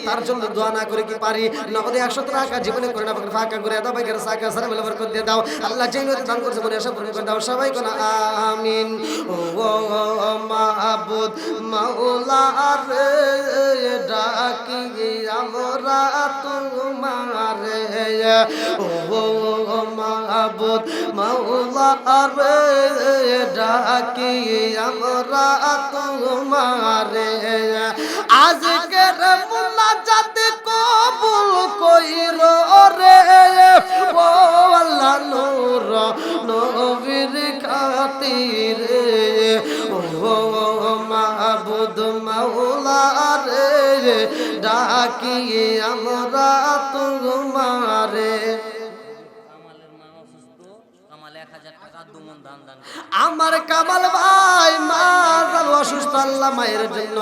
তার জন্য দোয়া না করে কি পারি, নগদে 100 টাকা, জীবনে করোনা পকেট ফাঁকা করে দাও ভাই, ঘরে সাকা সারা বলে বরকত দিয়ে দাও। আল্লাহ যেই নিয়তে দান করছে বলে আশা পূরণ করে দাও। সবাই কোন আমিন। ও মাহবুদ মাওলা রে ডাকি আমরা তোমারে, ও মাহবুদ মাওলা রে ডাকি আমরা তোমারে, আজকের মুনাজাত কবুল কইরো রে ও আল্লাহ নূর নবীর খাতিরে, ও মাহবুদ মাওলা রে ডাকি আমরা তোমারে। আমার কামাল ভাই মা অসুস্থ, আল্লাহ মায়ের জন্য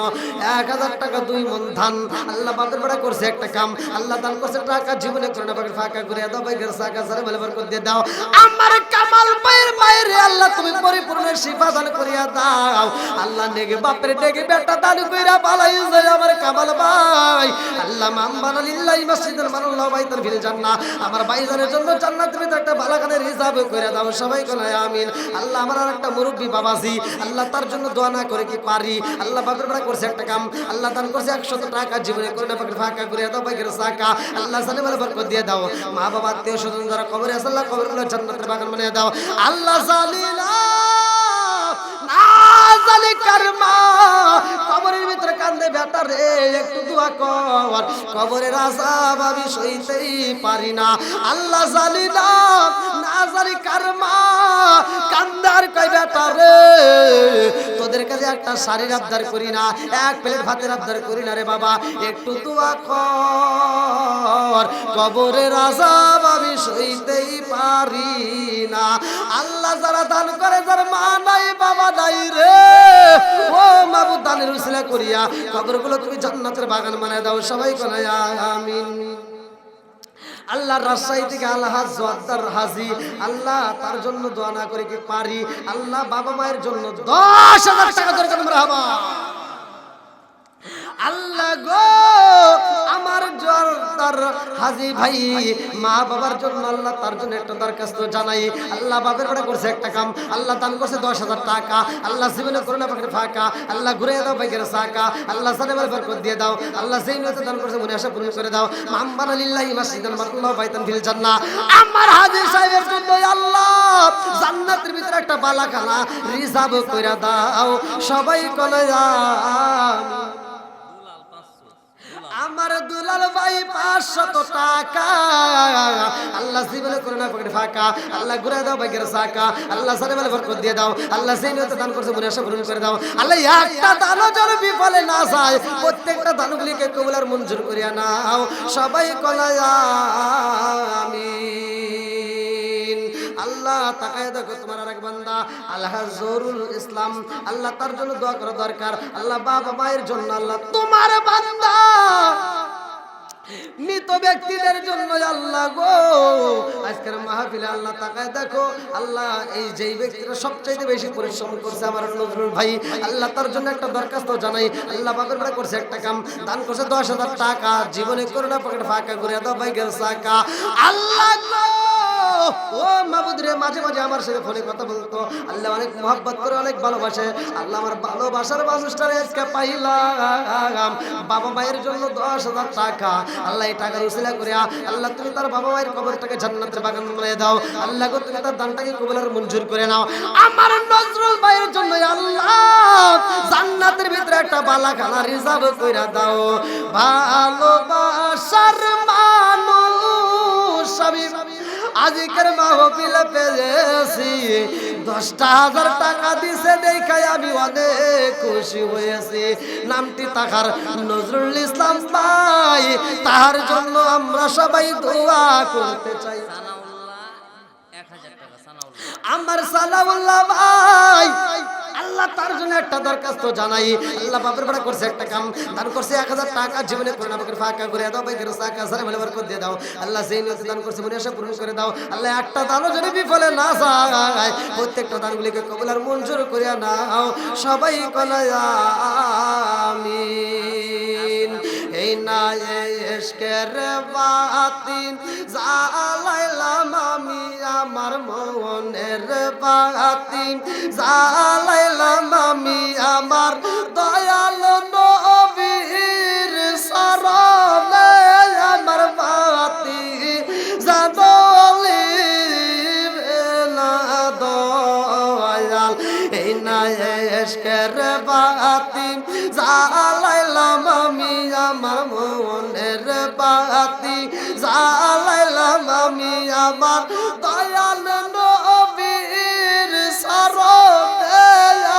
1000 টাকা 2 মণ ধান, আল্লাহ বাপের বেড়া করছে একটা কাম, আল্লাহ দান করছে টাকা, জীবনে করোনা পকেট ফাঁকা করে দাও ভাই, ঘরে সাকা সারা বলে বরকত দিয়ে দাও। আমার কামাল ভাইয়ের মায়ের আল্লাহ তুমি পরিপূর্ণ শিফা দান করিয়া দাও। আল্লাহ নেগে বাপের ডেকে বেটা দান কইরা পালাই যায় আমার কামাল ভাই। আল্লাহ মামবানা লিল্লাহি মাসজিদাল মাল্লাহু বাইতান ফিল জান্নাহ, আমার ভাইজানের জন্য জান্নাতের ভিতরে একটা বালাখানের হিসাব কইরা দাও। সবাই কোন আমিন। আল্লাহ আমার আরেকটা মুরব্বি বাবাজি, আল্লাহ তার জন্য দোয়া না করে কি পারি, আল্লাহ বাপের বেড়া করছে একটা কাম, আল্লাহ দান করছে 100 টাকা, জীবনে করোনা পকেট ফাঁকা করে দাও ভাই, ঘরে সাকা, আল্লাহ সালে বলে বরকত দিয়ে দাও। মা বাবা আত্মীয় স্বজন যারা কবরে আছে আল্লাহ কবরগুলো জান্নাতের বাগান বানিয়ে দাও। আল্লাহ জালিলা না জালি কারমা কবরের ভিতরে কান্দে বেটা রে, একটু দোয়া কর, কবরের আযাব আমি সইতেই পারি না। আল্লাহ জালিলা না জালি কারমা কান্দার কই বেটা রে, তোদের কাছে একটা শাড়ির আবদার করি না, এক প্লেট ভাতের আবদার করি না রে বাবা, একটু দোয়া কর, কবরের আযাব আমি সইতেই পারি না। আল্লাহ যারা দান করে যার মা নাই বাবা নাই রে, করিয়া কবরগুলো তুমি জান্নাতের বাগান বানায় দাও, সবাই বলে আমিন। আল্লাহ রাজশাহী থেকে আলহাজ জোয়াদ্দার হাজি, আল্লাহ তার জন্য দোয়া না করে কি পারি? আল্লাহ বাবা মায়ের জন্য 10,000 টাকা দরকার মারহাবা। আল্লাহ গো আমার জোয়াদ্দার হাজি ভাই মা বাবার জন্য আল্লাহ তার জন্য একটা দরখাস্ত জানাই। আল্লাহ বাবার বড় করছে একটা কাম, আল্লাহ দান করছে 10,000 টাকা। আল্লাহ জীবনে করোনা পাখির ফাঁকা, আল্লাহ ঘুরে দাও বাইকের সাকা, আল্লাহ সানেবার বরকত দিয়ে দাও। আল্লাহ যেই নিয়তে দান করছে মনে আশা পূরণ করে দাও। মাম্বানা লিল্লাহি মাসজিদান মাল্লাহু বাইতান ফিল জান্নাহ। আমার হাজি সাহেবের জন্য আল্লাহ জান্নাতের ভিতরে একটা বালাখানা রিজার্ভ কইরা দাও, সবাই কলে আমিন। আমার দুলাল ভাই 500 টাকা, আল্লাহ জীবনে করে না পকেটে ফাঁকা, আল্লাহ ঘুরে দাও বাইকের সাকা, আল্লাহ সারে বলে বরকত দিয়ে দাও। আল্লাহ সেই নিয়তে দান করছে মনে আশা পূরণ করে দাও। আল্লাহ একটা দানও যেন বিফলে না যায়, প্রত্যেকটা দানগুলিকে কবুল আর মঞ্জুর করিয়া নাও, সবাই কলা আমিন। আল্লাহ তাকায় দেখো তোমার আরেক বান্দা আল্লাহ জহুরুল ইসলাম, আল্লাহ তার জন্য দোয়া করা দরকার। আল্লাহ বাবা মায়ের জন্য, আল্লাহ তোমার বান্দা মৃত ব্যক্তিদের জন্য আল্লাহ গো আজকের মাহফিলে আল্লাহ তাকায় দেখো, আল্লাহ এই যেই ব্যক্তিরা সবচাইতে বেশি পরিশ্রম করছে আমার নজরুল ভাই, আল্লাহ তার জন্য একটা দরখাস্ত জানাই। আল্লাহ বাবার বেড়া করছে একটা কাম, দান করছে 10,000 টাকা, জীবনে করোনা পকেট ফাঁকা করে দাও বাইকের চাকা। আল্লাহ গো ও মাবুদ রে, মাঝে মাঝে আমার সাথে ফোনে কথা বলতো, আল্লাহ অনেক মহব্বত করে অনেক ভালোবাসে। আল্লাহ আমার ভালোবাসার মানুষটারে আজকে পাইলাম, বাবা মায়ের জন্য 10,000 টাকা। আল্লাহ এই টাকার উসিলা করে আল্লাহ তুমি তার বাবা মায়ের কবরটাকে জান্নাতের বাগান বানিয়ে দাও। আল্লাহ গো তুমি তার দানটাকে কবুল আর মঞ্জুর করে নাও। আমার নজরুল ভাইয়ের জন্য আল্লাহ জান্নাতের ভিতরে একটা বালাখানা রিজার্ভ কইরা দাও। ভালোবাসার মানুষ আমি আজকের মাহফিলে পেয়েছি, 10,000 টাকা দিছে দেখাই আমি অনেক খুশি হয়েছি। নামটি তাহার নজরুল ইসলাম ভাই, তাহার জন্য আমরা সবাই দোয়া করতে চাই। আমার সালাউল্লাহ ভাই আল্লাহ তার জন্য একটা দরখাস্ত জানাই। আল্লাহ বাপের বড় করছে একটা কাম, দান করছে 1,000 টাকা, জীবনে করে আমাকে ফাঁকা করে দাও বাইকের চাকা সারে বলে বরকত দিয়ে দাও। আল্লাহ সেই নিয়তে দান করছে মনে আশা পূরণ করে দাও। আল্লাহ একটা দানও যদি বিফলে না যায়, প্রত্যেকটা দানগুলিকে কবুল আর মঞ্জুর করিয়া নাও, সবাই কলে আমিন। এই না ইশকের বাতিন জ্বালাইলাম আমি, আমার মনের বাতিন জ্বালাইলাম আমি, আমার দয়াল নবীর শরণে আমার বাতি জ্বালিবে না দয়াল। এই না ইশকের বাতিন জ্বালাইলাম আমি, আমার মনের বাতি জ্বালাইলাম আমি, আমার দয়াল নবীর শরণে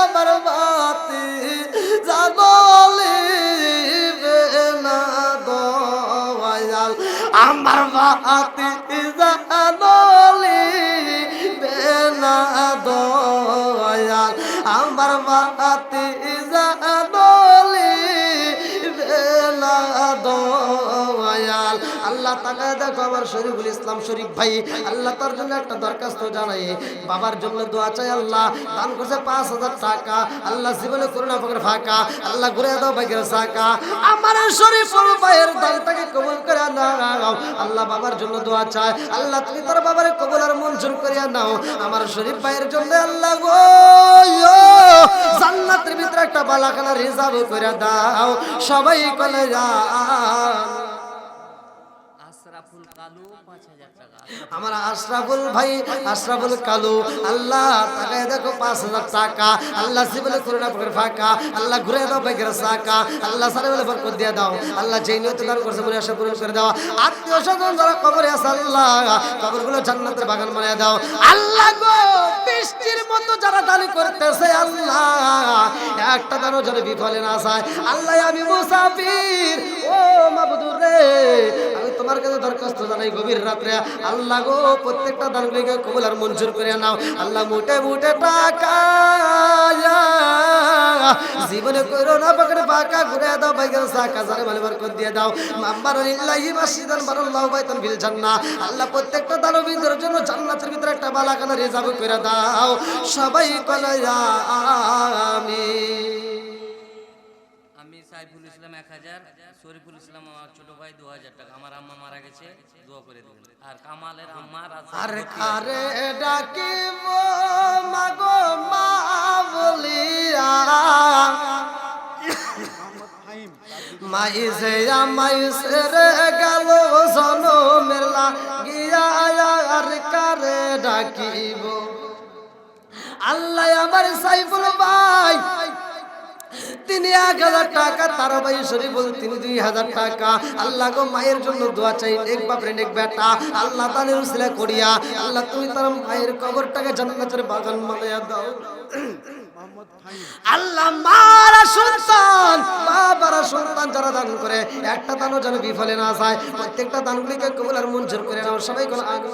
আমার বাতি জ্বালিবে না দয়াল। আমার বাতি জ্বালিবে না দয়াল, আমার বাতি জ্বালিবে না দয়াল। আল্লাহ তাকায় দেখো আমার শরীফুল ইসলাম শরীফ ভাই, আল্লাহ তার জন্য একটা দরখাস্ত জানাই, বাবার জন্য দোয়া চাই। আল্লাহ দান করছে 5,000 টাকা, আল্লাহ জীবনে করোনা পকেট ফাঁকা, আল্লাহ ঘুরে দাও বাইকের চাকা। আমার শরীফুল ভাইয়ের দানটাকে কবুল করে নাও। আল্লাহ বাবার জন্য দোয়া চাই, আল্লাহ তুমি তার বাবার কবুল আর মঞ্জুর করিয়া নাও। আমার শরীফ ভাইয়ের জন্য আল্লাহ গো জান্নাতের ভিতরে একটা বালাখানা রিজার্ভ করে দাও, সবাই কলে আমার আশরাফুল ভাই আশরাফুল কালু, আল্লাহ তাকায় দেখো 5,000 টাকা, আল্লাহ জীবনে করোনা পকেট ফাঁকা, আল্লাহ ঘুরে দাও বাইকের চাকা, আল্লাহ সারে বলে বরকত দিয়ে দাও। আল্লাহ যেই নিয়তে দান করছে মনে আশা পূরণ করে দাও। আত্মীয় স্বজন যারা কবরে আছে আল্লাহ কবরগুলো জান্নাতের বাগান বানিয়ে দাও। আল্লাহ গো বৃষ্টির মতো যারা দান করতেছে আল্লাহ একটা দানও যেন বিফলে না যায়। আল্লাহ আমি মুসাফির ও মাবুদ রে, আমি তোমার তোমার কাছে দরখাস্ত জানাই গভীর রাত্রে আল্লাহ গো প্রত্যেকটা দানগুলিকে কবুল আর মঞ্জুর করে নাও আল্লাহ মুটে মুটে টাকা জীবনে কইরো না পকেটে ফাঁকা ঘুরে দাও বাইকের সাকা জানে মানে বরকত দিয়ে দাও মাম্বার লিল্লাহি মাসজিদান বারাল্লাহু বাইতান ফিল জান্নাহ আল্লাহ প্রত্যেকটা দানবীদের জন্য জান্নাতের ভিতরে একটা বালাখানা রিজার্ভ করে দাও সবাই বলে আমিন। আমি সাইফুল ইসলাম 1000, শরীফুল ইসলাম আমার ছোট ভাই 2000 টাকা। আমার আম্মা মারা গেছে, দোয়া করে দিবেন। আর কামালের আম্মা আর কারে ডাকিব মাগো মা বলিয়া মাইসে মাইসে রে গেল জনমের লাগিয়া আর কারে ডাকিব আল্লাহ আমার সাইফুল ভাই তিনি 1000 টাকা তার ভাই শরীফুল তিনি 2000 টাকা আল্লাহ গো মায়ের জন্য দোয়া চাই এক বাপ রে এক বেটা আল্লাহ দানের উসিলা করিয়া আল্লাহ তুমি তার মায়ের কবরটাকে জান্নাতের বাগান বানায়া দাও আল্লাহ মারা সন্তান বাবারা সন্তান যারা দান করে একটা দানও যেন বিফলে না যায় প্রত্যেকটা দানগুলিকে কবুল আর মঞ্জুর করে নাও সবাই কোন আগে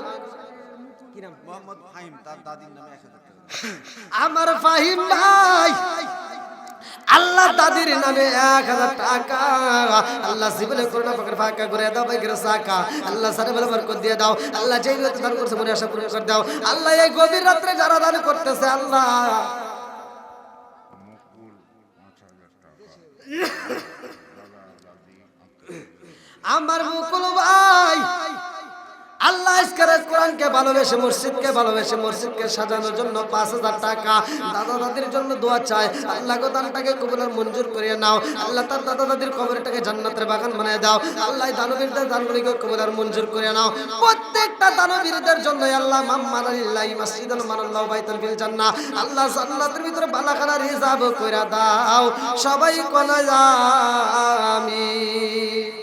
কি নাম মোহাম্মদ ফাহিম তার দাদির নামে 1000 টাকা আমার ফাহিম ভাই আল্লাহ দাদির নামে 1000 টাকা আল্লাহ জীবনে করোনা পাকের ফাঁকা করে দাও বাইকের সাকা আল্লাহ সারে বলে বরকত দিয়ে দাও আল্লাহ যেই রাতে দান করছে মনে আশা পূরণ করে দাও আল্লাহ এই গভীর রাতে যারা দান করতেছে আল্লাহ আমার মুকুল ভাই আল্লাহ আজকের কোরআনকে ভালোবেসে মসজিদকে সাজানোর জন্য 5000 টাকা দাদা দাদির জন্য দোয়া চায় আল্লাহ গো দানটাকে কবুল আর মঞ্জুর করে নাও আল্লাহ তার দাদা দাদির কবরটাকে জান্নাতের বাগান বানায় দাও আল্লাহ দানবীরদের দানগুলিকে কবুল আর মঞ্জুর করে নাও প্রত্যেকটা দানবীরদের জন্য আল্লাহ মাম্মানা লিল্লাহি মাসজিদান মানাল্লাহু বাইতান ফিল জান্নাহ আল্লাহ জান্নাতের ভিতরে বালাখানা রিজার্ভ কইরা দাও সবাই কোনা আমিন।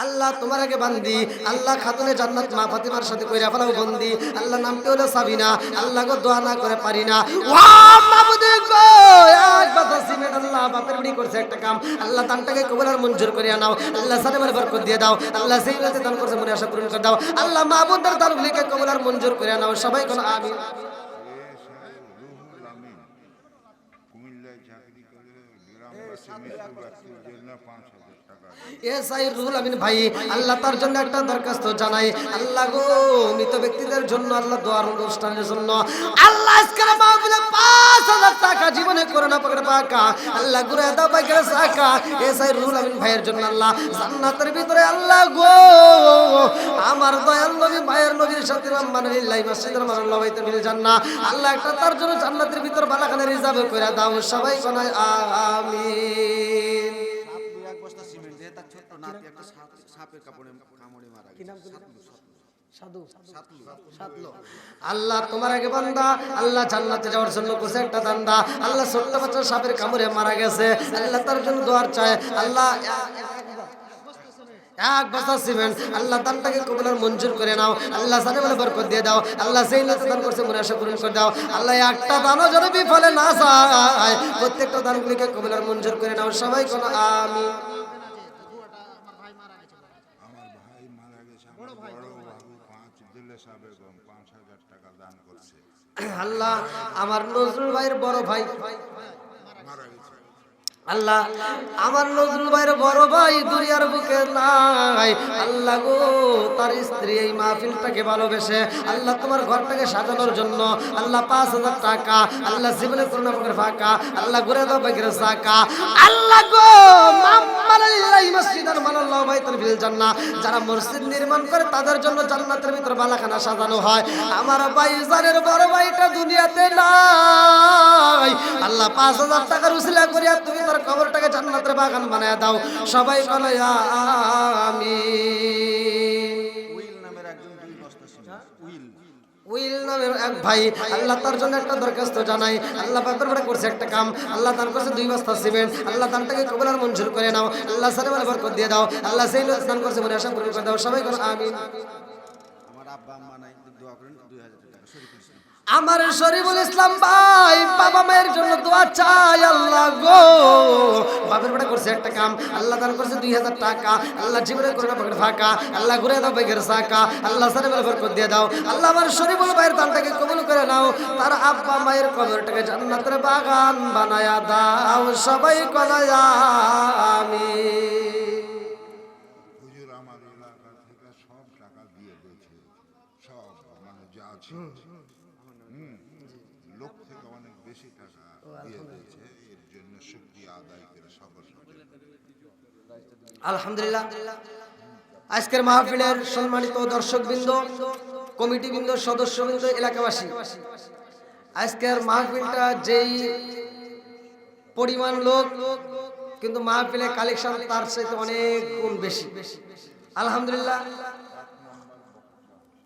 আল্লাহ তোমার আগে বান্দি আল্লাহ খাতুনে জান্নাত মা ফাতিমার সাথে কইরা ফেলাও বন্দি আল্লাহ নামটি হলো সাবিনা আল্লাহ গো দোয়া না করে পারি না ওয়া মাবুদ গো এক কথা সিমেন্ট আল্লাহ বাপের বাড়ি করছে একটা কাম আল্লাহ দানটাকে কবুল আর মঞ্জুর করে নাও আল্লাহ সাথে মানে বরকত দিয়ে দাও আল্লাহ সেই রাতে দান করছে মনে আশা পূরণ করে দাও আল্লাহ মাবুদের দানগুলিকে কবুল আর মঞ্জুর করে নাও সবাই কোন আমিন। ভাই আল্লাহ তার জন্য একটা দরখাস্ত জানাই আল্লাহ গো মৃত ব্যক্তিদের জন্য আল্লাহ দোয়ার অনুষ্ঠানের জন্য আল্লাহ আজকের মাহফিলে 5000 টাকা জীবনে করোনা পকেটে পাকা আল্লাহ ঘুরে দাও পাইকারে সাকা এসআই রুহুল আমিন ভাইয়ের জন্য আল্লাহ জান্নাতের ভিতরে আল্লাহ গো আমার দয়াল নবী ভাইয়ের নবীর সাথে মানালিল্লাহি মাসজিদাল মানাল্লাহু বাইতাল ফিল জান্নাহ আল্লাহ একটা তার জন্য জান্নাতের ভিতর বালাখানা রিজার্ভ করে দাও সবাই কোনায় আমিন। আল্লাহ তোমার আগে বান্দা আল্লাহ জান্নাতে যাওয়ার জন্য কোসে একটা দান্দা আল্লাহ ছোট্ট বাচ্চা সাপের কামড়ে মারা গেছে আল্লাহ তার জন্য দোয়ার চায় আল্লাহ এক বস্তা সিমেন্ট আল্লাহ দানটাকে কবুল আর মঞ্জুর করে নাও আল্লাহ জানে বলে বরকত দিয়ে দাও আল্লাহ যেই লোক দান করছে মনে আশা পূরণ করে দাও আল্লাহ একটা দানও যেন বিফলে না যায় প্রত্যেকটা দানগুলিকে কবুল আর মঞ্জুর করে নাও সবাই কোন আমিন। আল্লাহ আমার নজরুল ভাইয়ের বড় ভাই আল্লাহ আমার নজরুল ভাইয়ের বড় ভাই দুনিয়ার বুকে নাই আল্লাহ গো তার স্ত্রী এই মাহফিলটাকে ভালোবেসে আল্লাহ তোমার ঘরটাকে সাজানোর জন্য আল্লাহ 5000 টাকা আল্লাহ জীবনে করোনা পকের ফাঁকা আল্লাহ ঘুরে দাও বাইকের সাকা আল্লাহ গো মাম্মানালিল্লাহি মাসজিদান মানাল্লাহু বাইতান ফিল জান্নাহ যারা মসজিদ নির্মাণ করে তাদের জন্য জান্নাতের ভিতর বালাখানা সাজানো হয় আমার ভাই জানের বড় ভাইটা দুনিয়াতে নাই আল্লাহ 5000 টাকার উসিলা করিয়া তুমি তার কবরটাকে জান্নাতের বাগান বানায়া দাও সবাই বলে আমিন। উইল নামের এক ভাই আল্লাহ তার জন্য একটা দরখাস্ত জানাই আল্লাহ বাপের বাড়ি করছে একটা কাম আল্লাহ দান করছে 2 বস্তা সিমেন্ট আল্লাহ দানটাকে কবুল আর মঞ্জুর করে নাও আল্লাহ সারে বলে বরকত দিয়ে দাও আল্লাহ সেই লোক দান করছে মনে আশা পূরণ করে দাও সবাই বলে আমিন। আমার আব্বা আম্মা নাই দোয়া করেন 2000 টাকা শরীফুল ইসলাম আমার শরীফুল ইসলাম ভাই বাবা মায়ের জন্য দোয়া চাই আল্লাহ গো বাপের বেটা করছে একটা কাম, আল্লাহ দান করছে 2000 টাকা, আল্লাহ জীবনে করে না পকেট ফাঁকা, আল্লাহ ঘুরে দাও বেগের সাকা, আল্লাহ সারে বরকত দিয়ে দাও। আল্লাহ আমার শরীফুল ভাইয়ের দানটাকে কবুল করে নাও, তার আব্বা মায়ের কবরটাকে জান্নাতের বাগান বানায়া দাও, সবাই কলা আমিন। হুজুর আমার এলাকা থেকে সব টাকা দিয়ে দিয়েছে, সব মানে যা আছে লোক থেকে অনেক বেশি টাকা দিয়ে দিয়েছে, এর জন্য শুকরিয়া আদায় করে সকল আলহামদুলিল্লাহ। আজকের মাহফিলের সম্মানিত দর্শকবৃন্দ, কমিটিবৃন্দ, সদস্যবৃন্দ, এলাকাবাসী, আজকের মাহফিলটা যেই পরিমাণ লোক, কিন্তু মাহফিলে কালেকশন তার সাথে অনেক গুণ বেশি। আলহামদুলিল্লাহ,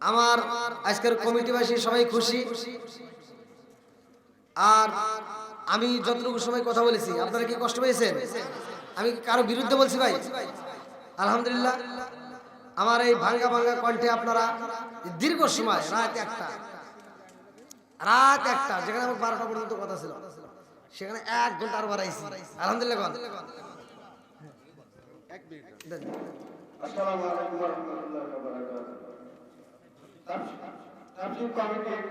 আমার আজকের কমিটিবাসী সবাই খুশি। আর আমি যতটুকু সময় কথা বলেছি, আপনারা কি কষ্ট পেয়েছেন? আমি কারো বিরুদ্ধে বলছি ভাই? আলহামদুলিল্লাহ, আমার এই ভাঙ্গা ভাঙ্গা কণ্ঠে আপনারা দীর্ঘ সময়, রাত একটা, যেখানে আমার 12টা পর্যন্ত কথা ছিল, সেখানে 1 ঘন্টা আর বাড়াইছি। আলহামদুলিল্লাহ। আসসালামু আলাইকুম ওয়া রাহমাতুল্লাহি ওয়া বারাকাতুহু। তাফসীর কমিটির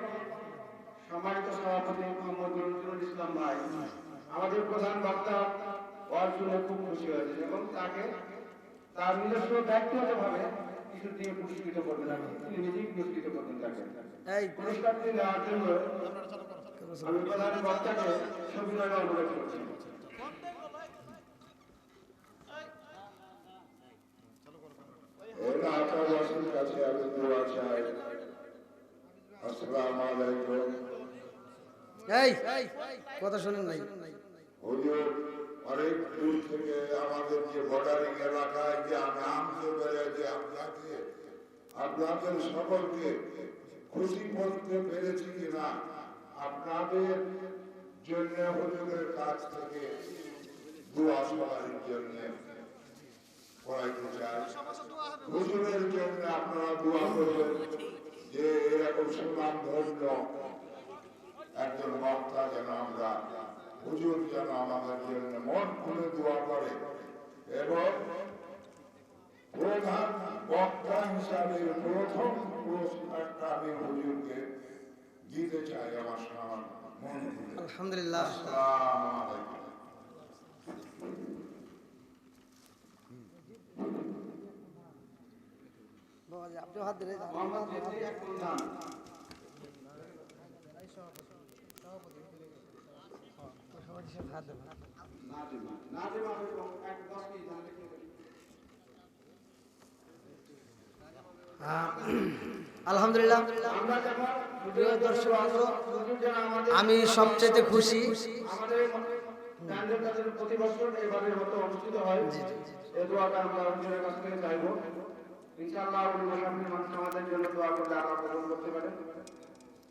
সম্মানিত সভাপতি মোহাম্মদ নজরুল ইসলাম ভাই আমাদের প্রধান বক্তা ওয়াজ শুনে খুব খুশি হয়েছে এবং তাকে তার নিজস্ব ব্যক্তিগতভাবে কিছু দিয়ে পুরস্কৃত করবেন। তিনি নিজেই পুরস্কৃত করবেন তাকে। এই পুরস্কারটি নেওয়ার জন্য আমি প্রধান বক্তাকে সবিনয় অনুরোধ করছি। এলাকাবাসীর কাছে আমি দোয়া চাই। আসসালামু আলাইকুম। এই কথা শুনেন নাই? হুজুর অনেক দূর থেকে আমাদের যে বর্ডারিং এলাকায় যে আমি আনতে পেরে যে আপনাদের সকলকে খুশি করতে পেরেছি কিনা, আপনাদের জন্য হুজুরের কাছ থেকে দোয়া সবার জন্য করাইতে চাই। হুজুরের জন্য আপনারা দোয়া করবেন যে এরকম সুনাম ধন্য একজন বক্তা যেন আমরা, হুজুর যেন আমাদের জন্য মন খুলে দোয়া করে এবং প্রধান বক্তা হিসাবে প্রথম পুরস্কারটা আমি হুজুরকে দিতে চাই আমার সামান মন খুলে। আলহামদুলিল্লাহ। আসসালামু আলাইকুম। আপনি হাত দিলে আলহামদুলিল্লাহ। প্রিয় দর্শকবৃন্দ, আমি সবচেয়ে খুশি। আমাদের প্রতি বছর এবারের মতো অনুষ্ঠিত হয়। এই দোয়াটা আমরা হুজুরের কাছ থেকে চাইবো। ইনশাআল্লাহ উনি মুসাফির মানুষ আমাদের জন্য দোয়া করলে আল্লাহ কবুল করতে পারেন।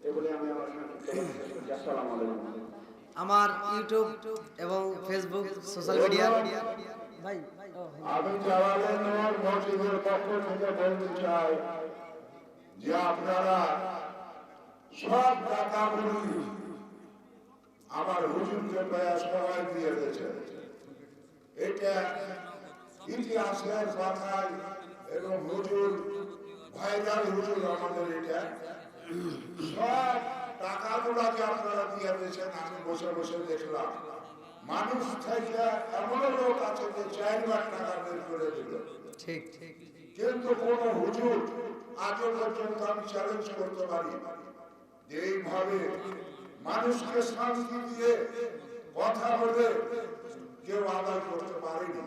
এই বলে আমি আমার সংক্ষিপ্ত কথা শেষ করছি। আসসালামু আলাইকুম। আমার ইউটিউব এবং ফেসবুক সোশ্যাল মিডিয়া ভাই, আমি জালালের নূর মসজিদের পক্ষ থেকে বলতে চাই যে আপনারা সব টাকাগুলি আমার হুজুরকে প্রায় সবাই দিয়ে দিয়েছেন। এটা ইতিহাসের পাতায় এবং হুজুর ভাইরাল হুজুর আমাদের এটা সব টাকাগুলা যে আপনারা দিয়ে দিয়েছেন, আমি বসে বসে দেখলাম। মানুষ থেকে এমন লোক আছে যে 4 লাখ টাকা বের করে দিল, ঠিক ঠিক, কিন্তু কোন হুজুর আজও পর্যন্ত আমি চ্যালেঞ্জ করতে পারি যে এইভাবে মানুষকে শান্তি দিয়ে কথা বলে কেউ আদায় করতে পারেনি।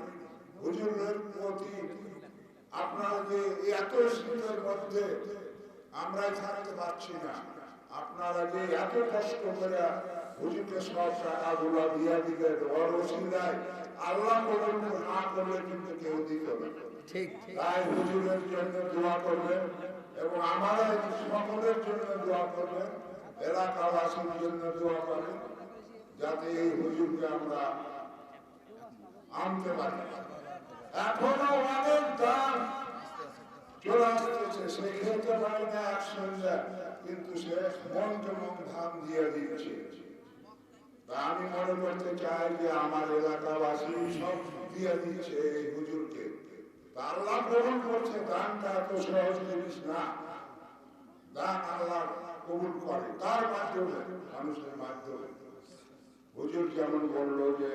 হুজুরের প্রতি আপনারা যে এত শীতের মধ্যে আমরাই থাকতে পারছি না, আপনারা যে এত কষ্ট করে হুজুরকে সব টাকাগুলো দিয়ে দিবেন, ওর ওসিলায় আল্লাহ কবুল না করলে কিন্তু কেউ দিতে হবে। ঠিক। তাই হুজুরের জন্য দোয়া করবেন এবং আমাদের সকলের জন্য দোয়া করবেন, এলাকাবাসীর জন্য দোয়া করবেন, যাতে এই হুজুরকে আমরা আনতে পারি। এখনো অনেক দাম চলে আসতেছে, সে খেতে পারে না একসঙ্গে, কিন্তু সে মনকে মন ধান দিয়ে দিচ্ছে। তা আমি মনে করতে চাই যে আমার এলাকাবাসী সব দিয়ে দিচ্ছে এই হুজুরকে। তা আল্লাহ কবুল করছে, দানটা এত সহজ জিনিস না। দান আল্লাহ কবুল করে তার মাধ্যমে, মানুষের মাধ্যমে। হুজুর যেমন বললো যে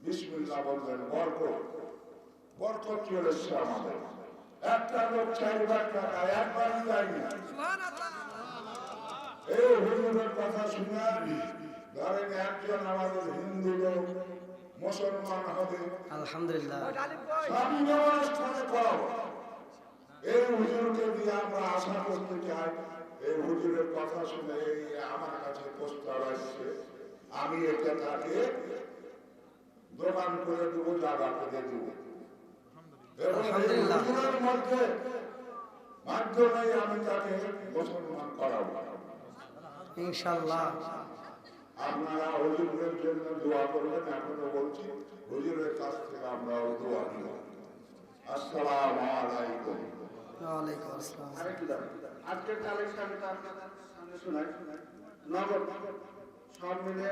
বিসমিল্লাহ বললেন, বরকত চলে এসছে আমাদের। একটা লোক 4 লাখ টাকা একবারই দেয়নি। এই হুজুরের কথা শুনে ধরেন একজন আমাদের হিন্দু লোক মুসলমান হবে, আলহামদুলিল্লাহ। স্বামী অনুষ্ঠানে কর। এই হুজুরকে দিয়ে আমরা আশা করতে চাই, এই হুজুরের কথা শুনে আমার কাছে প্রস্তাব আসছে, আমি এটা তাকে দোকান করে দেবো, জায়গা করে দেবো। এবং এই হুজুরের মাধ্যমে আমি তাকে মুসলমান করাবো। ইনশাআল্লাহ। আপনারা হুজুরের জন্য দোয়া করবেন। এখনো বলছি, হুজুরের কাছ থেকে আমরাও দোয়া নিব। আসসালামু আলাইকুম। ওয়ালাইকুম আসসালাম। আরেকটু দাঁড়ান। আজকের কালেকশনটা আপনাদের সামনে শোনাই। নগদ সব মিলে